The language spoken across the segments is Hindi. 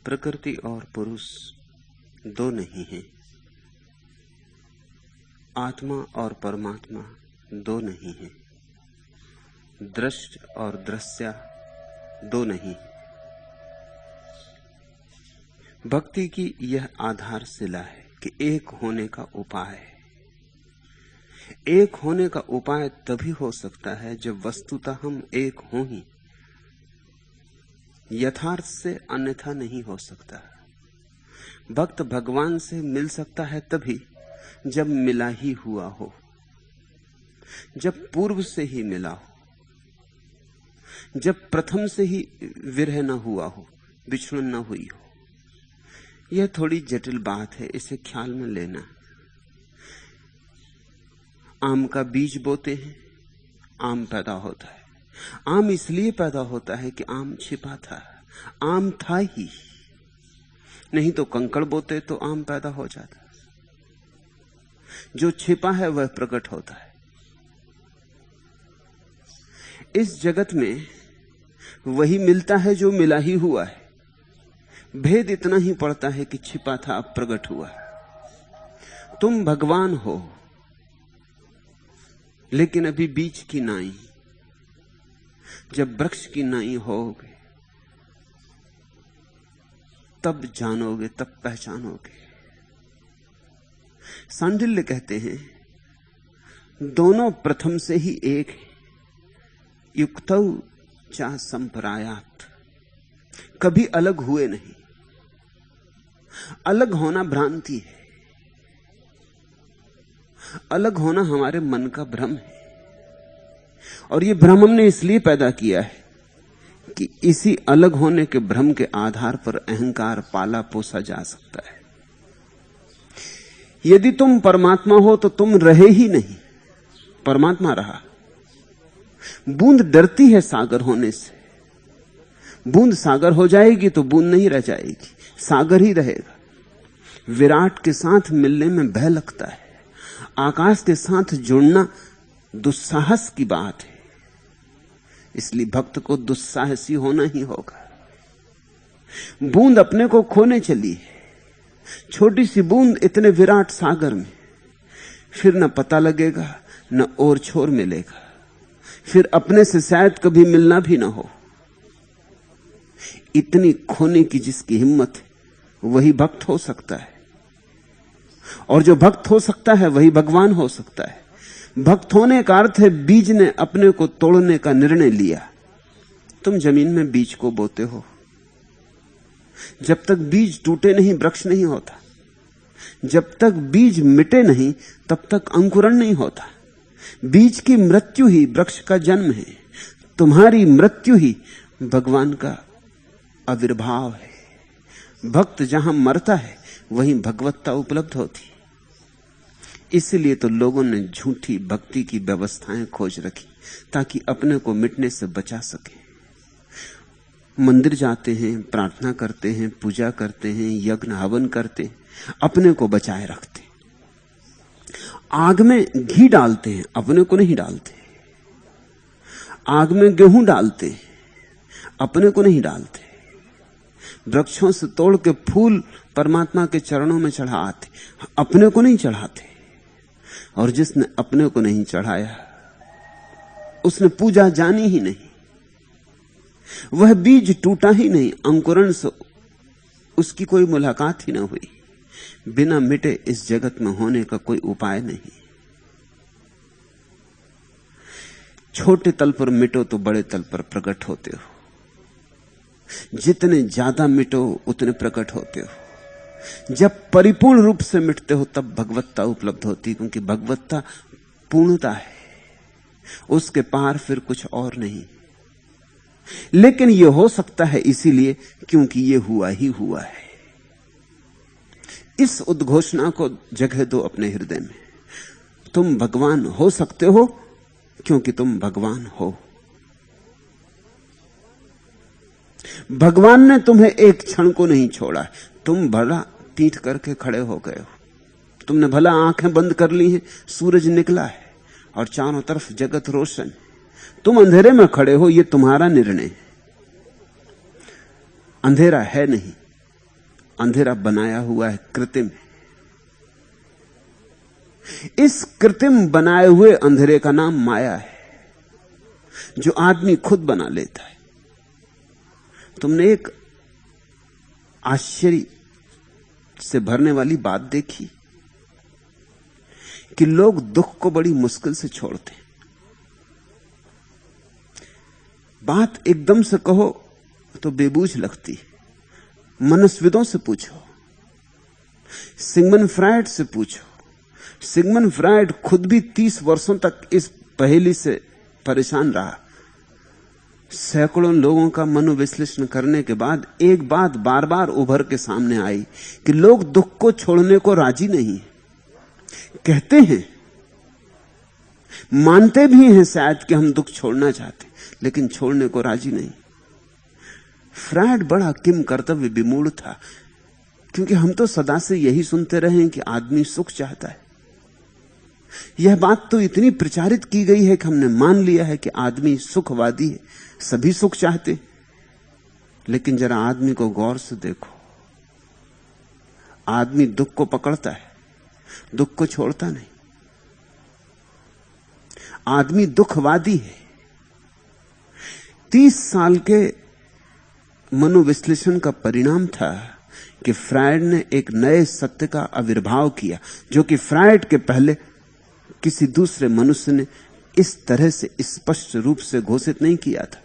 प्रकृति और पुरुष दो नहीं हैं, आत्मा और परमात्मा दो नहीं हैं, दृश्य और दृश्य दो नहीं हैं। भक्ति की यह आधारशिला है कि एक होने का उपाय है। एक होने का उपाय तभी हो सकता है जब वस्तुतः हम एक हों ही, यथार्थ से अन्यथा नहीं हो सकता। भक्त भगवान से मिल सकता है तभी जब मिला ही हुआ हो, जब पूर्व से ही मिला हो, जब प्रथम से ही विरह न हुआ हो, बिछड़न न हुई हो। यह थोड़ी जटिल बात है, इसे ख्याल में लेना। आम का बीज बोते हैं, आम पैदा होता है। आम इसलिए पैदा होता है कि आम छिपा था, आम था ही, नहीं तो कंकड़ बोते तो आम पैदा हो जाता। जो छिपा है वह प्रकट होता है। इस जगत में वही मिलता है जो मिला ही हुआ है। भेद इतना ही पड़ता है कि छिपा था अब प्रकट हुआ। तुम भगवान हो, लेकिन अभी बीज की नाई। जब वृक्ष की नाई होगे तब जानोगे, तब पहचानोगे। सांडिल्य कहते हैं दोनों प्रथम से ही एक है, युक्तौ चा संपरायात, कभी अलग हुए नहीं। अलग होना भ्रांति है, अलग होना हमारे मन का भ्रम है। और यह भ्रम हमने इसलिए पैदा किया है कि इसी अलग होने के भ्रम के आधार पर अहंकार पाला पोसा जा सकता है। यदि तुम परमात्मा हो तो तुम रहे ही नहीं, परमात्मा रहा। बूंद डरती है सागर होने से। बूंद सागर हो जाएगी तो बूंद नहीं रह जाएगी, सागर ही रहेगा। विराट के साथ मिलने में भय लगता है। आकाश के साथ जुड़ना दुस्साहस की बात है, इसलिए भक्त को दुस्साहसी होना ही होगा। बूंद अपने को खोने चली है, छोटी सी बूंद इतने विराट सागर में, फिर न पता लगेगा न और छोर मिलेगा, फिर अपने से शायद कभी मिलना भी ना हो। इतनी खोने की जिसकी हिम्मत है वही भक्त हो सकता है, और जो भक्त हो सकता है वही भगवान हो सकता है। भक्त होने का अर्थ है बीज ने अपने को तोड़ने का निर्णय लिया। तुम जमीन में बीज को बोते हो, जब तक बीज टूटे नहीं वृक्ष नहीं होता। जब तक बीज मिटे नहीं तब तक अंकुरण नहीं होता। बीज की मृत्यु ही वृक्ष का जन्म है। तुम्हारी मृत्यु ही भगवान का आविर्भाव है। भक्त जहां मरता है वहीं भगवत्ता उपलब्ध होती। इसलिए तो लोगों ने झूठी भक्ति की व्यवस्थाएं खोज रखी ताकि अपने को मिटने से बचा सके। मंदिर जाते हैं, प्रार्थना करते हैं, पूजा करते हैं, यज्ञ हवन करते हैं, अपने को बचाए रखते। आग में घी डालते हैं, अपने को नहीं डालते। आग में गेहूं डालते हैं, अपने को नहीं डालते। वृक्षों से तोड़ के फूल परमात्मा के चरणों में चढ़ाते, अपने को नहीं चढ़ाते। और जिसने अपने को नहीं चढ़ाया उसने पूजा जानी ही नहीं। वह बीज टूटा ही नहीं, अंकुरण से उसकी कोई मुलाकात ही ना हुई। बिना मिटे इस जगत में होने का कोई उपाय नहीं। छोटे तल पर मिटो तो बड़े तल पर प्रकट होते हो। जितने ज्यादा मिटो उतने प्रकट होते हो। जब परिपूर्ण रूप से मिटते हो तब भगवत्ता उपलब्ध होती, क्योंकि भगवत्ता पूर्णता है, उसके पार फिर कुछ और नहीं। लेकिन यह हो सकता है इसीलिए क्योंकि यह हुआ ही हुआ है। इस उद्घोषणा को जगह दो अपने हृदय में। तुम भगवान हो सकते हो क्योंकि तुम भगवान हो। भगवान ने तुम्हें एक क्षण को नहीं छोड़ा। तुम भला पीठ करके खड़े हो गए हो, तुमने भला आंखें बंद कर ली हैं, सूरज निकला है और चारों तरफ जगत रोशन। तुम अंधेरे में खड़े हो, यह तुम्हारा निर्णय है। अंधेरा है नहीं, अंधेरा बनाया हुआ है, कृत्रिम। इस कृत्रिम बनाए हुए अंधेरे का नाम माया है, जो आदमी खुद बना लेता है। तुमने एक आश्चर्य से भरने वाली बात देखी कि लोग दुख को बड़ी मुश्किल से छोड़ते हैं। बात एकदम से कहो तो बेबूझ लगती है। मनस्विदों से पूछो, सिगमंड फ्रायड से पूछो। सिगमंड फ्रायड खुद भी 30 वर्षों तक इस पहेली से परेशान रहा। सैकड़ों लोगों का मनोविश्लेषण करने के बाद एक बात बार बार उभर के सामने आई कि लोग दुख को छोड़ने को राजी नहीं। कहते हैं, मानते भी हैं शायद कि हम दुख छोड़ना चाहते, लेकिन छोड़ने को राजी नहीं। फ्रायड बड़ा किम कर्तव्य विमूढ़ था, क्योंकि हम तो सदा से यही सुनते रहे हैं कि आदमी सुख चाहता है। यह बात तो इतनी प्रचारित की गई है कि हमने मान लिया है कि आदमी सुखवादी है, सभी सुख चाहते। लेकिन जरा आदमी को गौर से देखो, आदमी दुख को पकड़ता है, दुख को छोड़ता नहीं। आदमी दुखवादी है। 30 साल के मनोविश्लेषण का परिणाम था कि फ्रायड ने एक नए सत्य का आविर्भाव किया, जो कि फ्रायड के पहले किसी दूसरे मनुष्य ने इस तरह से स्पष्ट रूप से घोषित नहीं किया था।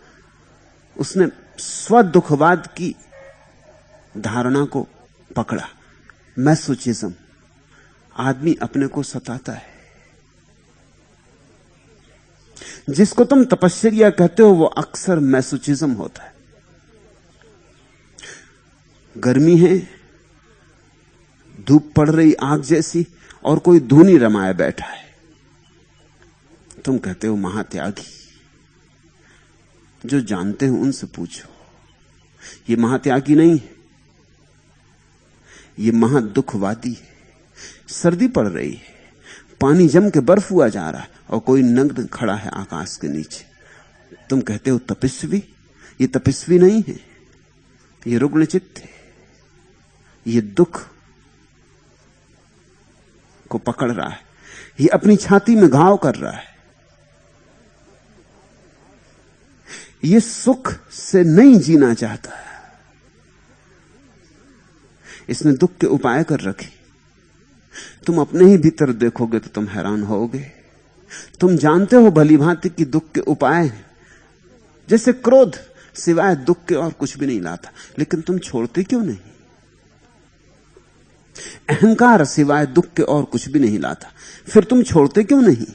उसने स्वदुखवाद की धारणा को पकड़ा, मैसोचिज्म। आदमी अपने को सताता है। जिसको तुम तपश्चर्या कहते हो वो अक्सर मैसोचिज्म होता है। गर्मी है, धूप पड़ रही आग जैसी, और कोई धूनी रमाए बैठा है। तुम कहते हो महात्यागी। जो जानते हो उनसे पूछो, ये महात्यागी नहीं है, ये महादुखवादी है। सर्दी पड़ रही है, पानी जम के बर्फ हुआ जा रहा है, और कोई नग्न खड़ा है आकाश के नीचे। तुम कहते हो तपस्वी। ये तपस्वी नहीं है, ये रुग्ण चित्त है। ये दुख को पकड़ रहा है, ये अपनी छाती में घाव कर रहा है। ये सुख से नहीं जीना चाहता, इसने दुख के उपाय कर रखे। तुम अपने ही भीतर देखोगे तो तुम हैरान होगे। तुम जानते हो भली भांति कि दुख के उपाय हैं, जैसे क्रोध सिवाय दुख के और कुछ भी नहीं लाता, लेकिन तुम छोड़ते क्यों नहीं? अहंकार सिवाय दुख के और कुछ भी नहीं लाता, फिर तुम छोड़ते क्यों नहीं?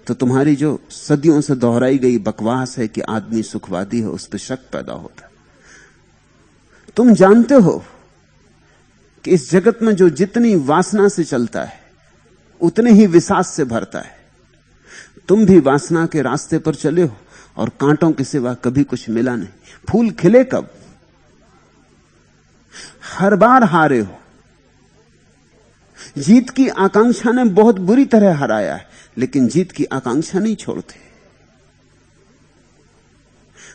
तो तुम्हारी जो सदियों से दोहराई गई बकवास है कि आदमी सुखवादी है, उस पर शक पैदा होता। तुम जानते हो कि इस जगत में जो जितनी वासना से चलता है उतने ही विषाद से भरता है। तुम भी वासना के रास्ते पर चले हो और कांटों के सिवा कभी कुछ मिला नहीं। फूल खिले कब? हर बार हारे हो। जीत की आकांक्षा ने बहुत बुरी तरह हराया है, लेकिन जीत की आकांक्षा नहीं छोड़ते,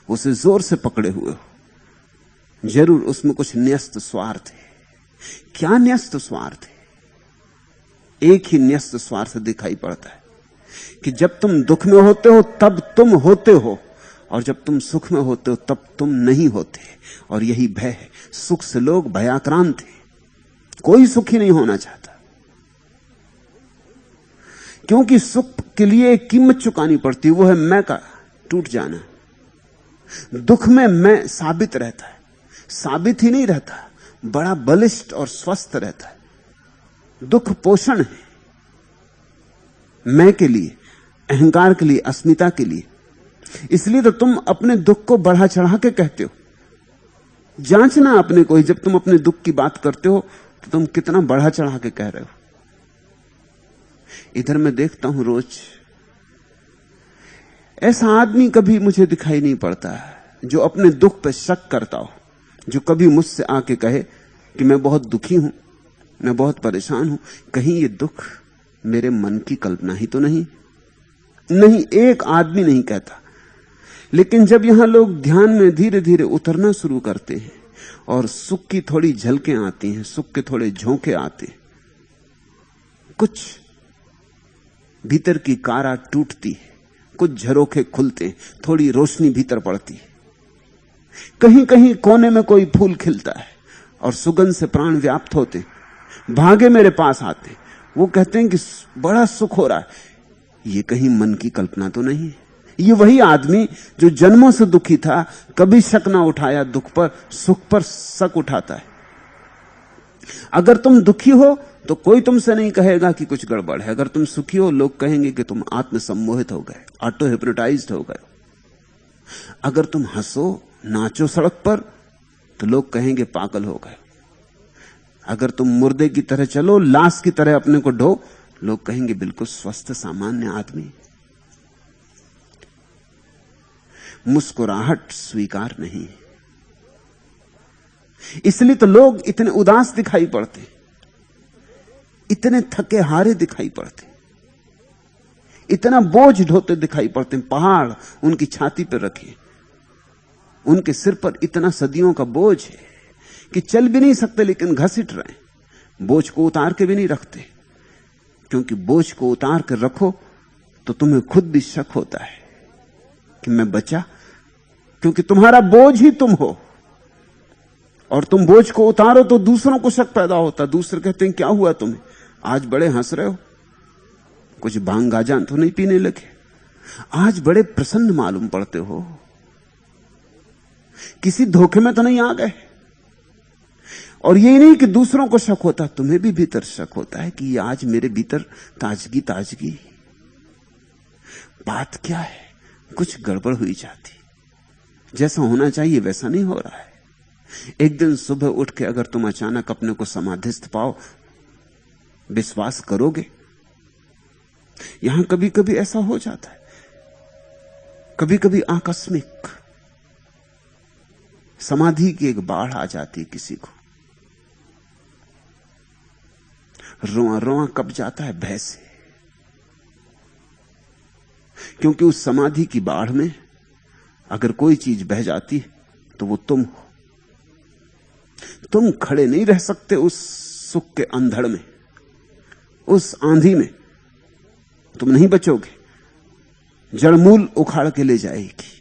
उसे जोर से पकड़े हुए हो। जरूर उसमें कुछ न्यस्त स्वार्थ है। क्या न्यस्त स्वार्थ है? एक ही न्यस्त स्वार्थ दिखाई पड़ता है कि जब तुम दुख में होते हो तब तुम होते हो, और जब तुम सुख में होते हो तब तुम नहीं होते। और यही भय है। सुख से लोग भयाक्रांत हैं। कोई सुखी नहीं होना चाहता, क्योंकि सुख के लिए एक कीमत चुकानी पड़ती, वो है मैं का टूट जाना। दुख में मैं साबित रहता है, साबित ही नहीं रहता, बड़ा बलिष्ठ और स्वस्थ रहता है। दुख पोषण है मैं के लिए, अहंकार के लिए, अस्मिता के लिए। इसलिए तो तुम अपने दुख को बढ़ा चढ़ा के कहते हो। जांचना अपने को ही, जब तुम अपने दुख की बात करते हो तो तुम कितना बढ़ा चढ़ा के कह रहे हो। इधर मैं देखता हूं रोज, ऐसा आदमी कभी मुझे दिखाई नहीं पड़ता जो अपने दुख पर शक करता हो, जो कभी मुझसे आके कहे कि मैं बहुत दुखी हूं, मैं बहुत परेशान हूं। कहीं ये दुख मेरे मन की कल्पना ही तो नहीं? नहीं, एक आदमी नहीं कहता। लेकिन जब यहां लोग ध्यान में धीरे धीरे उतरना शुरू करते हैं और सुख की थोड़ी झलकें आती हैं, सुख के थोड़े झोंके आते हैं, कुछ भीतर की कारा टूटती है, कुछ झरोखे खुलते हैं, थोड़ी रोशनी भीतर पड़ती है, कहीं कहीं कोने में कोई फूल खिलता है और सुगंध से प्राण व्याप्त होते, भागे मेरे पास आते, वो कहते हैं कि बड़ा सुख हो रहा है। ये कहीं मन की कल्पना तो नहीं है? ये वही आदमी जो जन्मों से दुखी था, कभी शक ना उठाया दुख पर, सुख पर शक उठाता है। अगर तुम दुखी हो तो कोई तुमसे नहीं कहेगा कि कुछ गड़बड़ है, अगर तुम सुखी हो लोग कहेंगे कि तुम आत्मसम्मोहित हो गए, ऑटो हिप्नोटाइज्ड हो गए। अगर तुम हंसो नाचो सड़क पर तो लोग कहेंगे पागल हो गए। अगर तुम मुर्दे की तरह चलो, लाश की तरह अपने को ढो, लोग कहेंगे बिल्कुल स्वस्थ सामान्य आदमी। मुस्कुराहट स्वीकार नहीं, इसलिए तो लोग इतने उदास दिखाई पड़ते, इतने थके हारे दिखाई पड़ते, इतना बोझ ढोते दिखाई पड़ते। पहाड़ उनकी छाती पर रखे, उनके सिर पर इतना सदियों का बोझ है कि चल भी नहीं सकते, लेकिन घसीट रहे हैं। बोझ को उतार के भी नहीं रखते, क्योंकि बोझ को उतार कर रखो तो तुम्हें खुद भी शक होता है कि मैं बचा, क्योंकि तुम्हारा बोझ ही तुम हो। और तुम बोझ को उतारो तो दूसरों को शक पैदा होता, दूसरे कहते हैं क्या हुआ तुम्हें, आज बड़े हंस रहे हो, कुछ भांग गांजा तो नहीं पीने लगे, आज बड़े प्रसन्न मालूम पड़ते हो, किसी धोखे में तो नहीं आ गए। और यही नहीं कि दूसरों को शक होता, तुम्हें भी भीतर शक होता है कि आज मेरे भीतर ताजगी ताजगी, बात क्या है, कुछ गड़बड़ हुई जाती, जैसा होना चाहिए वैसा नहीं हो रहा है। एक दिन सुबह उठ के अगर तुम अचानक अपने को समाधिस्थ पाओ, विश्वास करोगे? यहां कभी कभी ऐसा हो जाता है, कभी कभी आकस्मिक समाधि की एक बाढ़ आ जाती किसी को, रोआ रोआ कब जाता है भय से, क्योंकि उस समाधि की बाढ़ में अगर कोई चीज बह जाती है तो वो तुम हो। तुम खड़े नहीं रह सकते उस सुख के अंधड़ में, उस आंधी में तुम नहीं बचोगे, जड़मूल उखाड़ के ले जाएगी।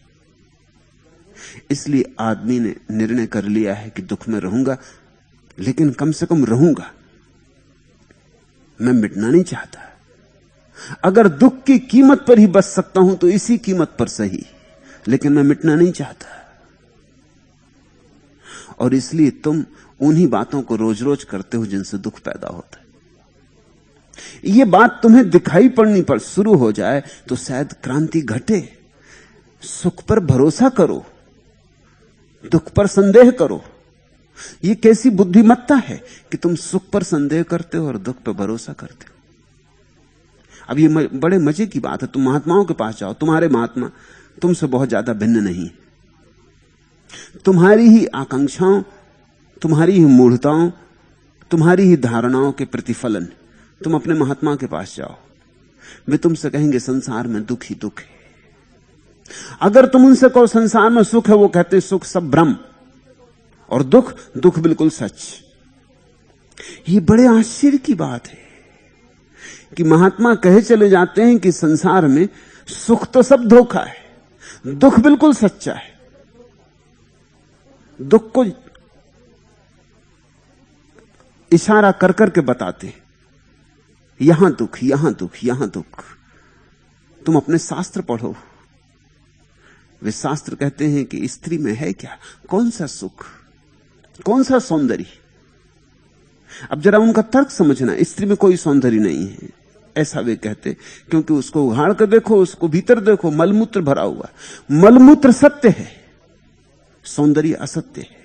इसलिए आदमी ने निर्णय कर लिया है कि दुख में रहूंगा, लेकिन कम से कम रहूंगा, मैं मिटना नहीं चाहता। अगर दुख की कीमत पर ही बच सकता हूं तो इसी कीमत पर सही, लेकिन मैं मिटना नहीं चाहता। और इसलिए तुम उन्हीं बातों को रोज रोज करते हो जिनसे दुख पैदा होता है। यह बात तुम्हें दिखाई पड़नी पर शुरू हो जाए तो शायद क्रांति घटे। सुख पर भरोसा करो, दुख पर संदेह करो। यह कैसी बुद्धिमत्ता है कि तुम सुख पर संदेह करते हो और दुख पर भरोसा करते हो। अब ये बड़े मजे की बात है। तुम महात्माओं के पास जाओ, तुम्हारे महात्मा तुमसे बहुत ज्यादा भिन्न नहीं, तुम्हारी ही आकांक्षाओं, तुम्हारी ही मूढ़ताओं, तुम्हारी ही धारणाओं के प्रतिफलन। तुम अपने महात्मा के पास जाओ, वे तुमसे कहेंगे संसार में दुख ही दुख है। अगर तुम उनसे कहो संसार में सुख है, वो कहते हैं सुख सब भ्रम, और दुख दुख बिल्कुल सच। ये बड़े आश्चर्य की बात है कि महात्मा कहे चले जाते हैं कि संसार में सुख तो सब धोखा है, दुख बिल्कुल सच्चा है। दुख को इशारा कर करके बताते हैं, यहां दुख, यहां दुख, यहां दुख। तुम अपने शास्त्र पढ़ो, वे शास्त्र कहते हैं कि स्त्री में है क्या, कौन सा सुख, कौन सा सौंदर्य। अब जरा उनका तर्क समझना, स्त्री में कोई सौंदर्य नहीं है ऐसा वे कहते, क्योंकि उसको उघाड़ कर देखो, उसको भीतर देखो, मलमूत्र भरा हुआ। मलमूत्र सत्य है, सौंदर्य असत्य है।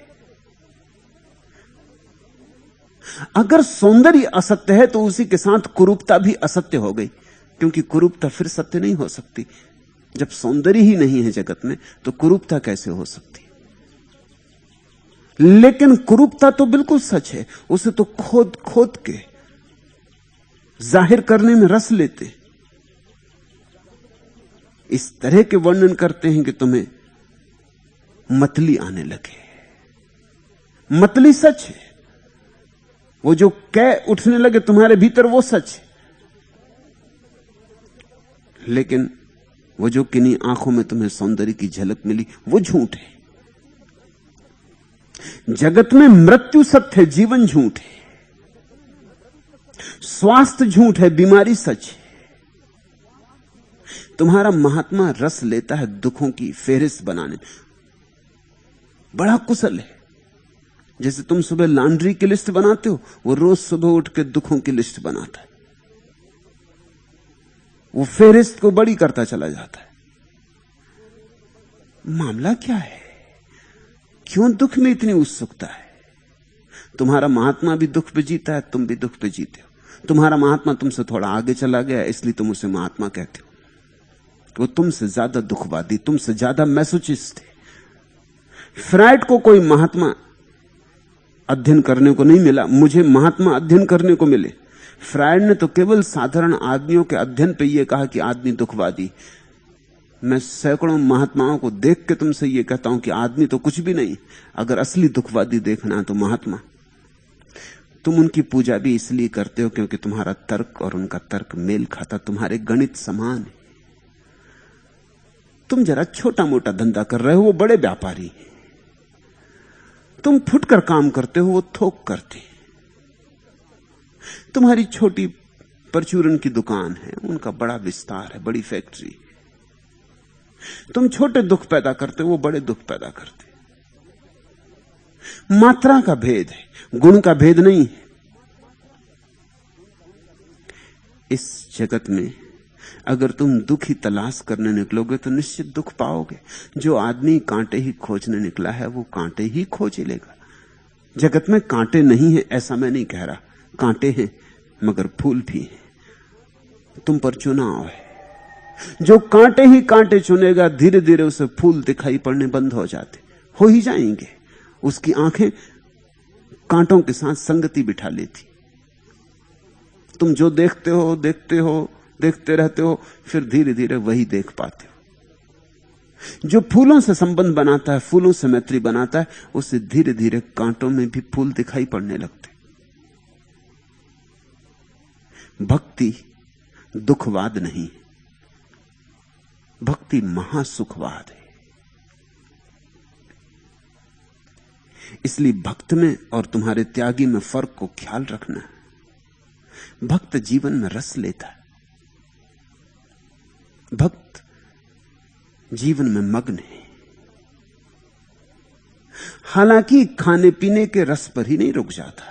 अगर सौंदर्य असत्य है तो उसी के साथ कुरूपता भी असत्य हो गई, क्योंकि कुरूपता फिर सत्य नहीं हो सकती। जब सौंदर्य ही नहीं है जगत में तो कुरूपता कैसे हो सकती। लेकिन कुरूपता तो बिल्कुल सच है, उसे तो खोद खोद के जाहिर करने में रस लेते। इस तरह के वर्णन करते हैं कि तुम्हें मतली आने लगे। मतली सच है। वो जो कह उठने लगे तुम्हारे भीतर वो सच है, लेकिन वो जो किन्हीं आंखों में तुम्हें सौंदर्य की झलक मिली वो झूठ है। जगत में मृत्यु सत्य है, जीवन झूठ है, स्वास्थ्य झूठ है, बीमारी सच है। तुम्हारा महात्मा रस लेता है दुखों की फेहरिस्त बनाने, बड़ा कुशल है। जैसे तुम सुबह लॉन्ड्री की लिस्ट बनाते हो, वो रोज सुबह उठ के दुखों की लिस्ट बनाता है। वो फेहरिस्त को बड़ी करता चला जाता है। मामला क्या है? क्यों दुख में इतनी उत्सुकता है? तुम्हारा महात्मा भी दुख पे जीता है, तुम भी दुख पे जीते हो। तुम्हारा महात्मा तुमसे थोड़ा आगे चला गया, इसलिए तुम उसे महात्मा कहते हो। वो तुमसे ज्यादा दुखवादी, तुमसे ज्यादा मैसोचिस्ट है। फ्राइड को कोई महात्मा अध्ययन करने को नहीं मिला, मुझे महात्मा अध्ययन करने को मिले। फ्राइड ने तो केवल साधारण आदमियों के अध्ययन पे यह कहा कि आदमी दुखवादी। मैं सैकड़ों महात्माओं को देख के तुमसे यह कहता हूं कि आदमी तो कुछ भी नहीं। अगर असली दुखवादी देखना है तो महात्मा। तुम उनकी पूजा भी इसलिए करते हो क्योंकि तुम्हारा तर्क और उनका तर्क मेल खाता, तुम्हारे गणित समान है। तुम जरा छोटा मोटा धंधा कर रहे हो, वो बड़े व्यापारी हैं। तुम फुटकर काम करते हो, वो थोक करते। तुम्हारी छोटी परचूरन की दुकान है, उनका बड़ा विस्तार है, बड़ी फैक्ट्री। तुम छोटे दुख पैदा करते हो, वो बड़े दुख पैदा करते। मात्रा का भेद है, गुण का भेद नहीं है। इस जगत में अगर तुम दुख ही तलाश करने निकलोगे तो निश्चित दुख पाओगे। जो आदमी कांटे ही खोजने निकला है वो कांटे ही खोज लेगा। जगत में कांटे नहीं है ऐसा मैं नहीं कह रहा, कांटे हैं मगर फूल भी हैं। तुम पर चुनाव है। जो कांटे ही कांटे चुनेगा धीरे धीरे उसे फूल दिखाई पड़ने बंद हो जाते, हो ही जाएंगे। उसकी आंखें कांटों के साथ संगति बिठा लेती। तुम जो देखते हो देखते रहते हो, फिर धीरे धीरे वही देख पाते हो। जो फूलों से संबंध बनाता है, फूलों से मैत्री बनाता है, उसे धीरे धीरे कांटों में भी फूल दिखाई पड़ने लगते। भक्ति दुखवाद नहीं, भक्ति महासुखवाद है। इसलिए भक्त में और तुम्हारे त्यागी में फर्क को ख्याल रखना। भक्त जीवन में रस लेता है, भक्त जीवन में मग्न है। हालांकि खाने पीने के रस पर ही नहीं रुक जाता,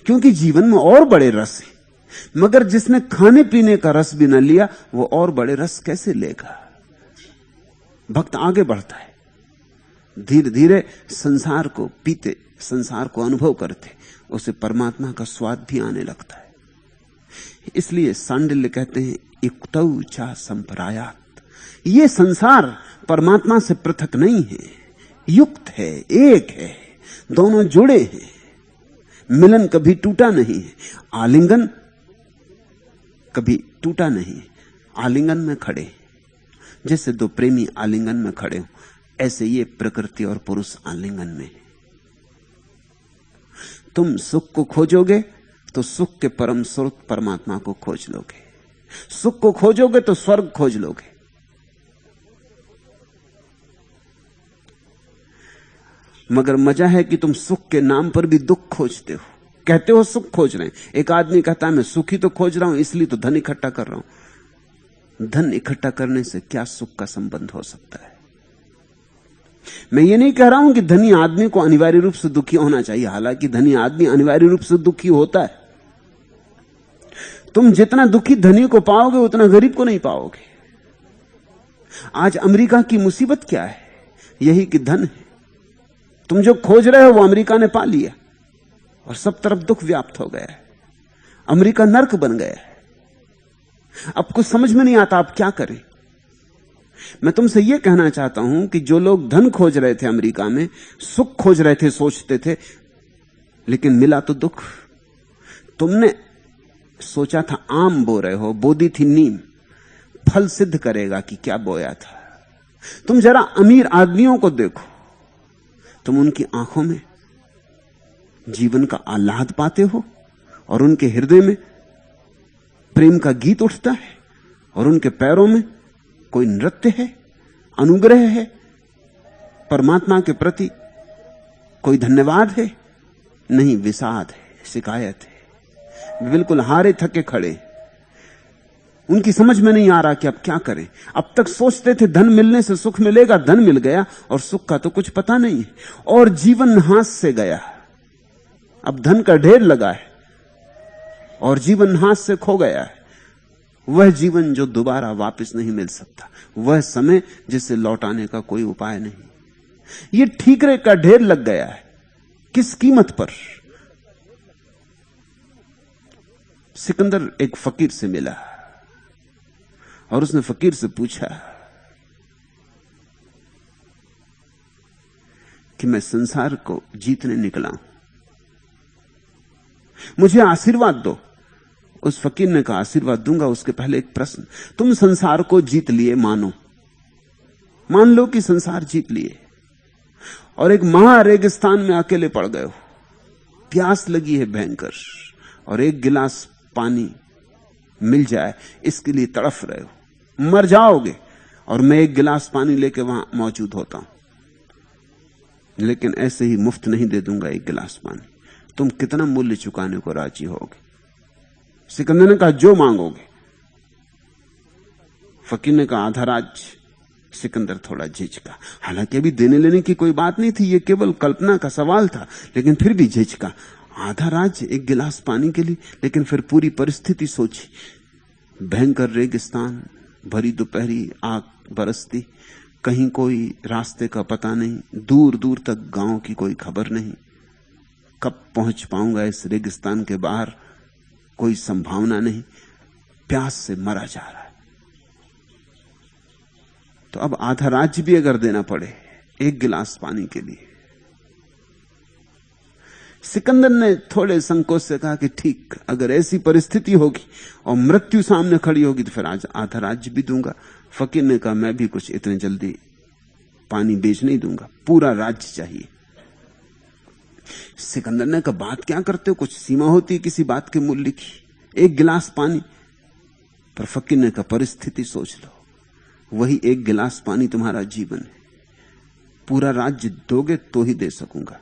क्योंकि जीवन में और बड़े रस हैं। मगर जिसने खाने पीने का रस भी न लिया वो और बड़े रस कैसे लेगा? भक्त आगे बढ़ता है, धीरे धीरे संसार को पीते, संसार को अनुभव करते, उसे परमात्मा का स्वाद भी आने लगता है। इसलिए सांडिल्य कहते हैं युक्तौ चा संपरायात। ये संसार परमात्मा से पृथक नहीं है, युक्त है, एक है, दोनों जुड़े हैं। मिलन कभी टूटा नहीं है, आलिंगन कभी टूटा नहीं। आलिंगन में खड़े, जैसे दो प्रेमी आलिंगन में खड़े हो, ऐसे ये प्रकृति और पुरुष आलिंगन में। तुम सुख को खोजोगे तो सुख के परम स्रोत परमात्मा को खोज लोगे। सुख को खोजोगे तो स्वर्ग खोज लोगे। मगर मजा है कि तुम सुख के नाम पर भी दुख खोजते हो। कहते हो सुख खोज रहे हैं, एक आदमी कहता है मैं सुखी तो खोज रहा हूं, इसलिए तो धन इकट्ठा कर रहा हूं। धन इकट्ठा करने से क्या सुख का संबंध हो सकता है? मैं ये नहीं कह रहा हूं कि धनी आदमी को अनिवार्य रूप से दुखी होना चाहिए, हालांकि धनी आदमी अनिवार्य रूप से दुखी होता है। तुम जितना दुखी धनी को पाओगे उतना गरीब को नहीं पाओगे। आज अमेरिका की मुसीबत क्या है? यही कि धन है। तुम जो खोज रहे हो वो अमेरिका ने पा लिया और सब तरफ दुख व्याप्त हो गया है। अमेरिका नर्क बन गया है। अब कुछ समझ में नहीं आता आप क्या करें। मैं तुमसे यह कहना चाहता हूं कि जो लोग धन खोज रहे थे अमेरिका में, सुख खोज रहे थे, सोचते थे, लेकिन मिला तो दुख। तुमने सोचा था आम बो रहे हो, बोदी थी नीम, फल सिद्ध करेगा कि क्या बोया था। तुम जरा अमीर आदमियों को देखो, तुम उनकी आंखों में जीवन का आह्लाद पाते हो और उनके हृदय में प्रेम का गीत उठता है और उनके पैरों में कोई नृत्य है, अनुग्रह है, परमात्मा के प्रति कोई धन्यवाद है? नहीं, विषाद है, शिकायत है। वे बिल्कुल हारे थके खड़े। उनकी समझ में नहीं आ रहा कि अब क्या करें। अब तक सोचते थे धन मिलने से सुख मिलेगा, धन मिल गया और सुख का तो कुछ पता नहीं है, और जीवन हाथ से गया। अब धन का ढेर लगा है और जीवन हाथ से खो गया है। वह जीवन जो दोबारा वापस नहीं मिल सकता, वह समय जिसे लौटाने का कोई उपाय नहीं। ये ठीकरे का ढेर लग गया है, किस कीमत पर? सिकंदर एक फकीर से मिला और उसने फकीर से पूछा कि मैं संसार को जीतने निकला हूं, मुझे आशीर्वाद दो। उस फकीर ने कहा, आशीर्वाद दूंगा, उसके पहले एक प्रश्न। तुम संसार को जीत लिए मानो, मान लो कि संसार जीत लिए और एक महा रेगिस्तान में अकेले पड़ गए हो, प्यास लगी है भयंकर, और एक गिलास पानी मिल जाए इसके लिए तड़फ रहे हो, मर जाओगे, और मैं एक गिलास पानी लेके वहां मौजूद होता हूं, लेकिन ऐसे ही मुफ्त नहीं दे दूंगा एक गिलास पानी। तुम कितना मूल्य चुकाने को राजी होगे? सिकंदर ने कहा, जो मांगोगे। फकीर ने कहा, आधा राज्य। सिकंदर थोड़ा झिझका, हालांकि अभी देने लेने की कोई बात नहीं थी, यह केवल कल्पना का सवाल था, लेकिन फिर भी झिझका। आधा राज्य एक गिलास पानी के लिए? लेकिन फिर पूरी परिस्थिति सोची, भयंकर रेगिस्तान, भरी दोपहरी, आग बरसती, कहीं कोई रास्ते का पता नहीं, दूर दूर तक गांव की कोई खबर नहीं, कब पहुंच पाऊंगा इस रेगिस्तान के बाहर, कोई संभावना नहीं, प्यास से मरा जा रहा है। तो अब आधा राज्य भी अगर देना पड़े एक गिलास पानी के लिए। सिकंदर ने थोड़े संकोच से कहा कि ठीक, अगर ऐसी परिस्थिति होगी और मृत्यु सामने खड़ी होगी तो फिर आज आधा राज्य भी दूंगा। फकीर ने कहा, मैं भी कुछ इतने जल्दी पानी बेच नहीं दूंगा, पूरा राज्य चाहिए। सिकंदर ने कहा, बात क्या करते हो, कुछ सीमा होती है किसी बात के मूल्य की, एक गिलास पानी। पर फकीर ने कहा, परिस्थिति सोच लो, वही एक गिलास पानी तुम्हारा जीवन है, पूरा राज्य दोगे तो ही दे सकूंगा।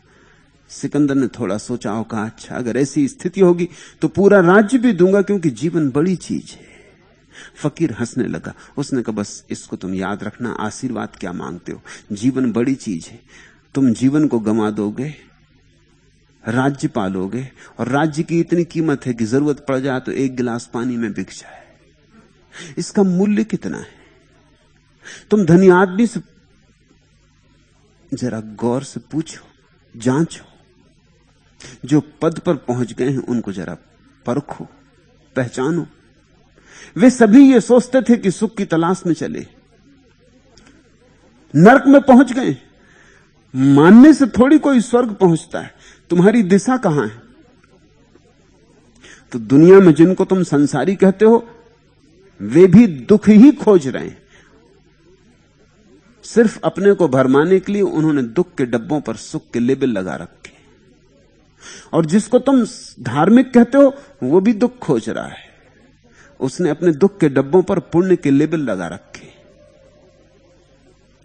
सिकंदर ने थोड़ा सोचा और कहा, अच्छा अगर ऐसी स्थिति होगी तो पूरा राज्य भी दूंगा, क्योंकि जीवन बड़ी चीज है। फकीर हंसने लगा। उसने कहा, बस इसको तुम याद रखना, आशीर्वाद क्या मांगते हो, जीवन बड़ी चीज है। तुम जीवन को गंवा दोगे, राज्य पालोगे, और राज्य की इतनी कीमत है कि जरूरत पड़ जाए तो एक गिलास पानी में बिक जाए। इसका मूल्य कितना है? तुम धनी आदमी से जरा गौर से पूछो, जांचो, जो पद पर पहुंच गए हैं उनको जरा परखो, पहचानो। वे सभी ये सोचते थे कि सुख की तलाश में चले, नरक में पहुंच गए। मानने से थोड़ी कोई स्वर्ग पहुंचता है, तुम्हारी दिशा कहां है? तो दुनिया में जिनको तुम संसारी कहते हो, वे भी दुख ही खोज रहे हैं। सिर्फ अपने को भरमाने के लिए उन्होंने दुख के डब्बों पर सुख के लेबल लगा रखे, और जिसको तुम धार्मिक कहते हो वो भी दुख खोज रहा है, उसने अपने दुख के डब्बों पर पुण्य के लेबल लगा रखे।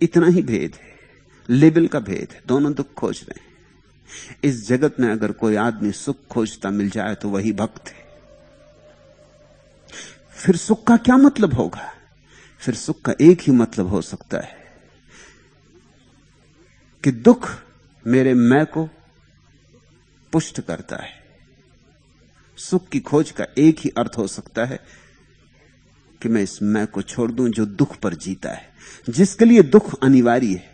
इतना ही भेद है, लेबल का भेद है, दोनों दुख खोज रहे हैं। इस जगत में अगर कोई आदमी सुख खोजता मिल जाए तो वही भक्त है। फिर सुख का क्या मतलब होगा? फिर सुख का एक ही मतलब हो सकता है कि दुख मेरे मैं को पुष्ट करता है। सुख की खोज का एक ही अर्थ हो सकता है कि मैं इस मैं को छोड़ दूं जो दुख पर जीता है, जिसके लिए दुख अनिवार्य है,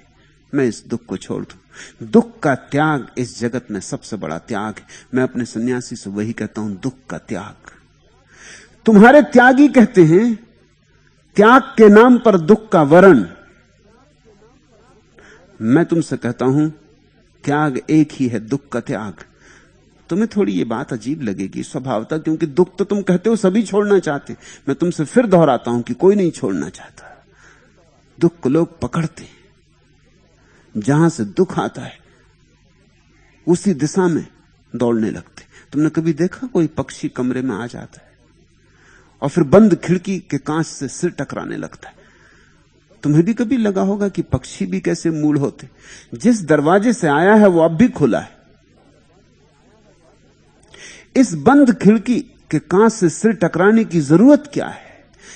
मैं इस दुख को छोड़ दूं। दुख का त्याग इस जगत में सबसे बड़ा त्याग है। मैं अपने सन्यासी से वही कहता हूं, दुख का त्याग। तुम्हारे त्यागी कहते हैं त्याग के नाम पर दुख का वरण। मैं तुमसे कहता हूं त्याग एक ही है, दुख का त्याग। तुम्हें थोड़ी ये बात अजीब लगेगी स्वभावतः, क्योंकि दुख तो तुम कहते हो सभी छोड़ना चाहते। मैं तुमसे फिर दोहराता हूं कि कोई नहीं छोड़ना चाहता। दुख को लोग पकड़ते, जहां से दुख आता है उसी दिशा में दौड़ने लगते। तुमने कभी देखा कोई पक्षी कमरे में आ जाता है और फिर बंद खिड़की के कांच से सिर टकराने लगता है? तुम्हें भी कभी लगा होगा कि पक्षी भी कैसे मूल होते। जिस दरवाजे से आया है वो अब भी खुला है। इस बंद खिड़की के कांच से सिर टकराने की जरूरत क्या है?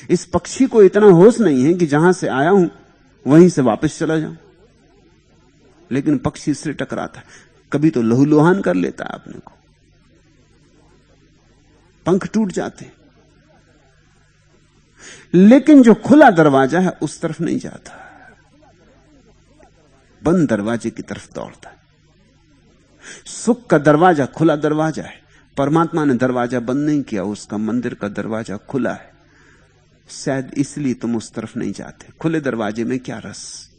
इस पक्षी को इतना होश नहीं है कि जहां से आया हूं वहीं से वापस चला जाऊं, लेकिन पक्षी सिर टकराता है। कभी तो लहूलुहान कर लेता है अपने को, पंख टूट जाते, लेकिन जो खुला दरवाजा है उस तरफ नहीं जाता, बंद दरवाजे की तरफ दौड़ता है। सुख का दरवाजा खुला दरवाजा है। परमात्मा ने दरवाजा बंद नहीं किया, उसका मंदिर का दरवाजा खुला है। शायद इसलिए तुम उस तरफ नहीं जाते। खुले दरवाजे में क्या रस?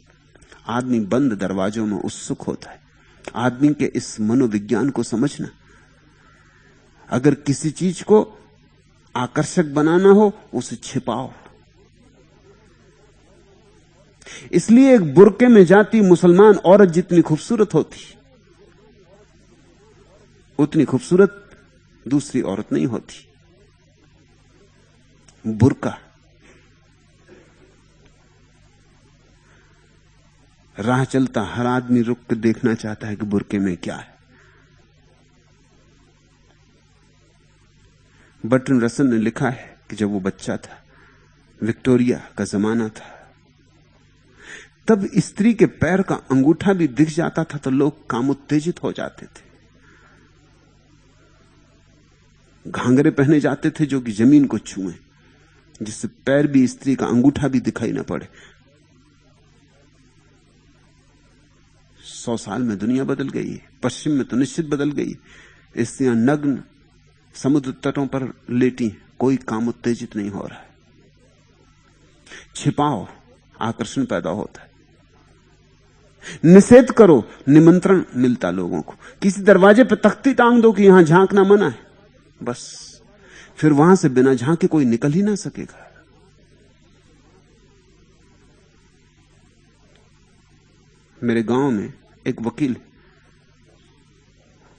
आदमी बंद दरवाजों में उत्सुक होता है। आदमी के इस मनोविज्ञान को समझना। अगर किसी चीज को आकर्षक बनाना हो उसे छिपाओ। इसलिए एक बुर्के में जाती मुसलमान औरत जितनी खूबसूरत होती, उतनी खूबसूरत दूसरी औरत नहीं होती। बुर्का राह चलता हर आदमी रुक कर देखना चाहता है कि बुर्के में क्या है। बर्ट्रैंड रसल ने लिखा है कि जब वो बच्चा था, विक्टोरिया का जमाना था, तब स्त्री के पैर का अंगूठा भी दिख जाता था तो लोग कामोत्तेजित हो जाते थे। घांगरे पहने जाते थे जो कि जमीन को छुएं, जिससे पैर भी, स्त्री का अंगूठा भी दिखाई ना पड़े। 100 साल में दुनिया बदल गई है। पश्चिम में तो निश्चित बदल गई। स्त्रियां नग्न समुद्र तटों पर लेटी, कोई काम उत्तेजित नहीं हो रहा है। छिपाओ, आकर्षण पैदा होता है। निषेध करो, निमंत्रण मिलता लोगों को। किसी दरवाजे पर तख्ती टांग दो कि यहां झांकना मना है, बस फिर वहां से बिना झांके कोई निकल ही ना सकेगा। मेरे गांव में एक वकील,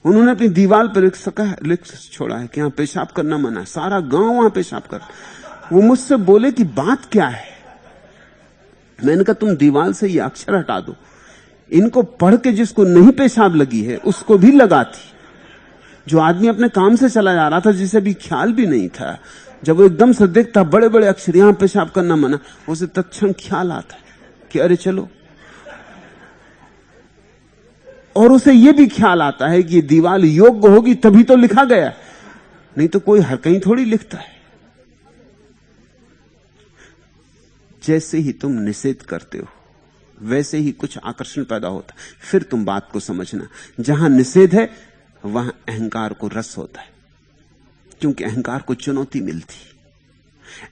उन्होंने अपनी दीवार पर लिख छोड़ा है कि यहां पेशाब करना मना है। सारा गांव वहां पेशाब कर। वो मुझसे बोले कि बात क्या है? मैंने कहा तुम दीवार से ये अक्षर हटा दो, इनको पढ़ के जिसको नहीं पेशाब लगी है उसको भी लगाती। जो आदमी अपने काम से चला जा रहा था, जिसे भी ख्याल भी नहीं था, जब वो एकदम से देखता बड़े बड़े अक्षर यहां पेशाब करना मना, उसे तत्क्षण ख्याल आता है कि अरे चलो। और उसे यह भी ख्याल आता है कि ये दीवार योग्य होगी तभी तो लिखा गया, नहीं तो कोई हर कहीं थोड़ी लिखता है। जैसे ही तुम निषेध करते हो वैसे ही कुछ आकर्षण पैदा होता है। फिर तुम बात को समझना, जहां निषेध है वहां अहंकार को रस होता है, क्योंकि अहंकार को चुनौती मिलती।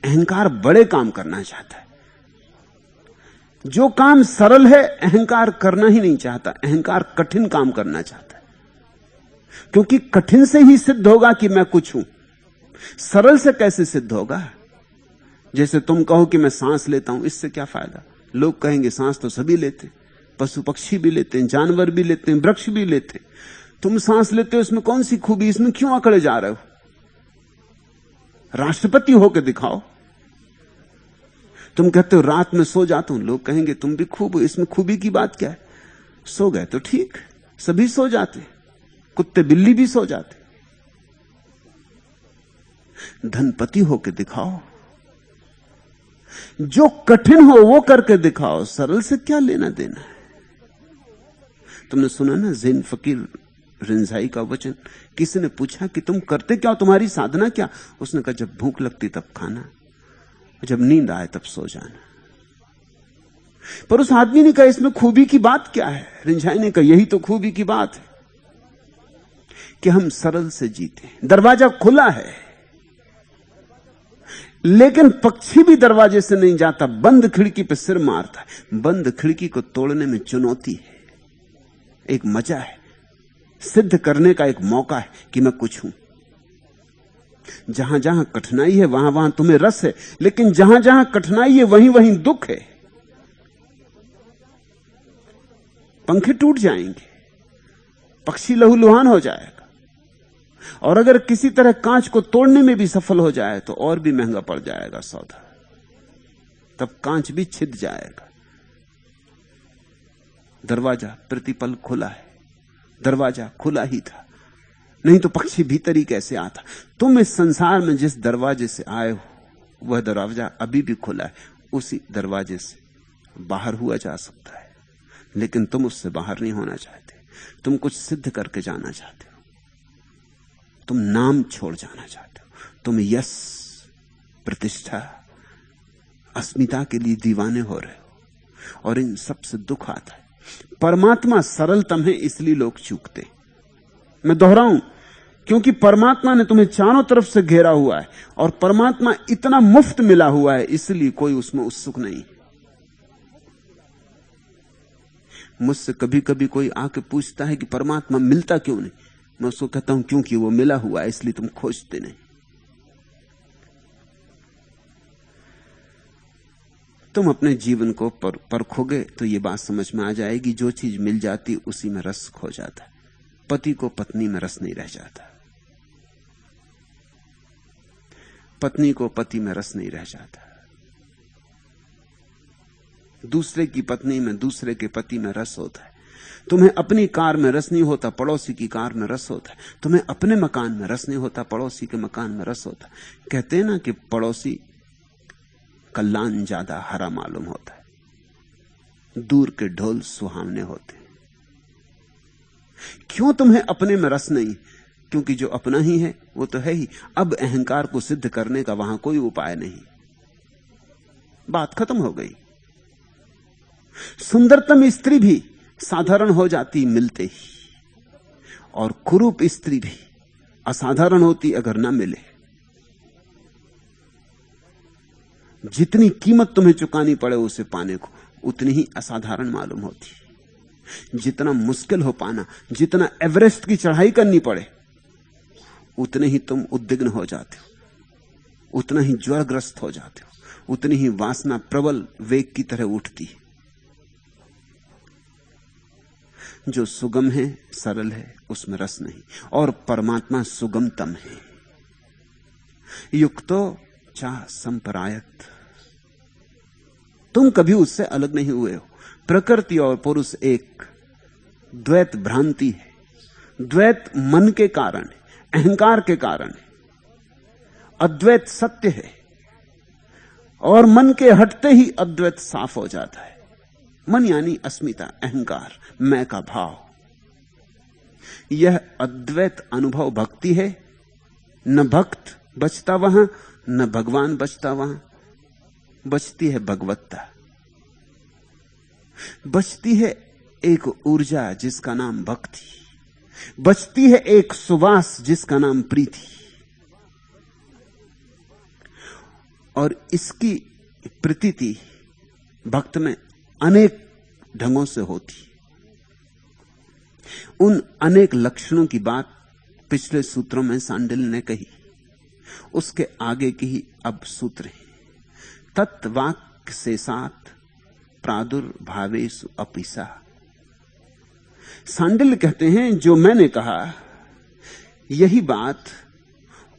अहंकार बड़े काम करना चाहता है। जो काम सरल है अहंकार करना ही नहीं चाहता, अहंकार कठिन काम करना चाहता है, क्योंकि कठिन से ही सिद्ध होगा कि मैं कुछ हूं। सरल से कैसे सिद्ध होगा? जैसे तुम कहो कि मैं सांस लेता हूं, इससे क्या फायदा? लोग कहेंगे सांस तो सभी लेते, पशु पक्षी भी लेते हैं, जानवर भी लेते हैं, वृक्ष भी लेते हैं। तुम सांस लेते हो, इसमें कौन सी खूबी? इसमें क्यों अकड़े जा रहे हो? राष्ट्रपति होकर दिखाओ। तुम कहते हो रात में सो जाता हूं, लोग कहेंगे तुम भी खूब हो, इसमें खूबी की बात क्या है? सो गए तो ठीक, सभी सो जाते, कुत्ते बिल्ली भी सो जाते। धनपति होकर दिखाओ, जो कठिन हो वो करके दिखाओ, सरल से क्या लेना देना है? तुमने सुना ना ज़ैन फकीर रिंझाई का वचन, किसी ने पूछा कि तुम करते क्या, तुम्हारी साधना क्या? उसने कहा जब भूख लगती तब खाना, जब नींद आए तब सो जाना। पर उस आदमी ने कहा इसमें खूबी की बात क्या है? रिंझाई ने कहा यही तो खूबी की बात है कि हम सरल से जीते। दरवाजा खुला है, लेकिन पक्षी भी दरवाजे से नहीं जाता, बंद खिड़की पे सिर मारता है। बंद खिड़की को तोड़ने में चुनौती है, एक मजा है, सिद्ध करने का एक मौका है कि मैं कुछ हूं। जहां जहां कठिनाई है वहां वहां तुम्हें रस है, लेकिन जहां जहां कठिनाई है वहीं वहीं दुख है। पंखे टूट जाएंगे, पक्षी लहूलुहान हो जाएगा, और अगर किसी तरह कांच को तोड़ने में भी सफल हो जाए तो और भी महंगा पड़ जाएगा सौदा, तब कांच भी छिद जाएगा। दरवाजा प्रतिपल खुला है, दरवाजा खुला ही था, नहीं तो पक्षी भीतर ही कैसे आता। तुम इस संसार में जिस दरवाजे से आए हो वह दरवाजा अभी भी खुला है, उसी दरवाजे से बाहर हुआ जा सकता है, लेकिन तुम उससे बाहर नहीं होना चाहते। तुम कुछ सिद्ध करके जाना चाहते हो, तुम नाम छोड़ जाना चाहते हो, तुम यश, प्रतिष्ठा, अस्मिता के लिए दीवाने हो रहे हो, और इन सब से दुख आता है। परमात्मा सरलतम है, इसलिए लोग चूकते। मैं दोहराऊं, क्योंकि परमात्मा ने तुम्हें चारों तरफ से घेरा हुआ है, और परमात्मा इतना मुफ्त मिला हुआ है, इसलिए कोई उसमें उत्सुक नहीं। मुझसे कभी कभी कोई आके पूछता है कि परमात्मा मिलता क्यों नहीं, मैं उसको कहता हूं क्योंकि वो मिला हुआ है, इसलिए तुम खोजते नहीं। तुम अपने जीवन को परखोगे तो ये बात समझ में आ जाएगी, जो चीज मिल जाती उसी में रस खो जाता। पति को पत्नी में रस नहीं रह जाता, पत्नी को पति में रस नहीं रह जाता, दूसरे की पत्नी में, दूसरे के पति में रस होता है। तुम्हें अपनी कार में रस नहीं होता, पड़ोसी की कार में रस होता है। तुम्हें अपने मकान में रस नहीं होता, पड़ोसी के मकान में रस होता है। कहते हैं ना कि पड़ोसी का लान ज्यादा हरा मालूम होता है, दूर के ढोल सुहावने होते हैं। क्यों तुम्हें अपने में रस नहीं? क्योंकि जो अपना ही है वो तो है ही। अब अहंकार को सिद्ध करने का वहां कोई उपाय नहीं, बात खत्म हो गई। सुंदरतम स्त्री भी साधारण हो जाती मिलते ही, और कुरूप स्त्री भी असाधारण होती अगर ना मिले। जितनी कीमत तुम्हें चुकानी पड़े उसे पाने को, उतनी ही असाधारण मालूम होती। जितना मुश्किल हो पाना, जितना एवरेस्ट की चढ़ाई करनी पड़े, उतने ही तुम उद्विग्न हो जाते हो, उतना ही ज्वरग्रस्त हो जाते हो, उतनी ही वासना प्रबल वेग की तरह उठती है। जो सुगम है, सरल है, उसमें रस नहीं, और परमात्मा सुगमतम है। युक्तो चा संपरायत, तुम कभी उससे अलग नहीं हुए हो। प्रकृति और पुरुष एक, द्वैत भ्रांति है, द्वैत मन के कारण है, अहंकार के कारण है। अद्वैत सत्य है, और मन के हटते ही अद्वैत साफ हो जाता है। मन यानी अस्मिता, अहंकार, मैं का भाव। यह अद्वैत अनुभव भक्ति है। न भक्त बचता वहां, न भगवान बचता वहां, बचती है भगवत्ता, बचती है एक ऊर्जा जिसका नाम भक्ति, बचती है एक सुवास जिसका नाम प्रीति। और इसकी प्रतीति भक्त में अनेक ढंगों से होती। उन अनेक लक्षणों की बात पिछले सूत्रों में सांडिल ने कही, उसके आगे की ही अब सूत्र है। तत्वाक्य से साथ प्रादुर्भावेषु अपिसा। सांडिल कहते हैं जो मैंने कहा यही बात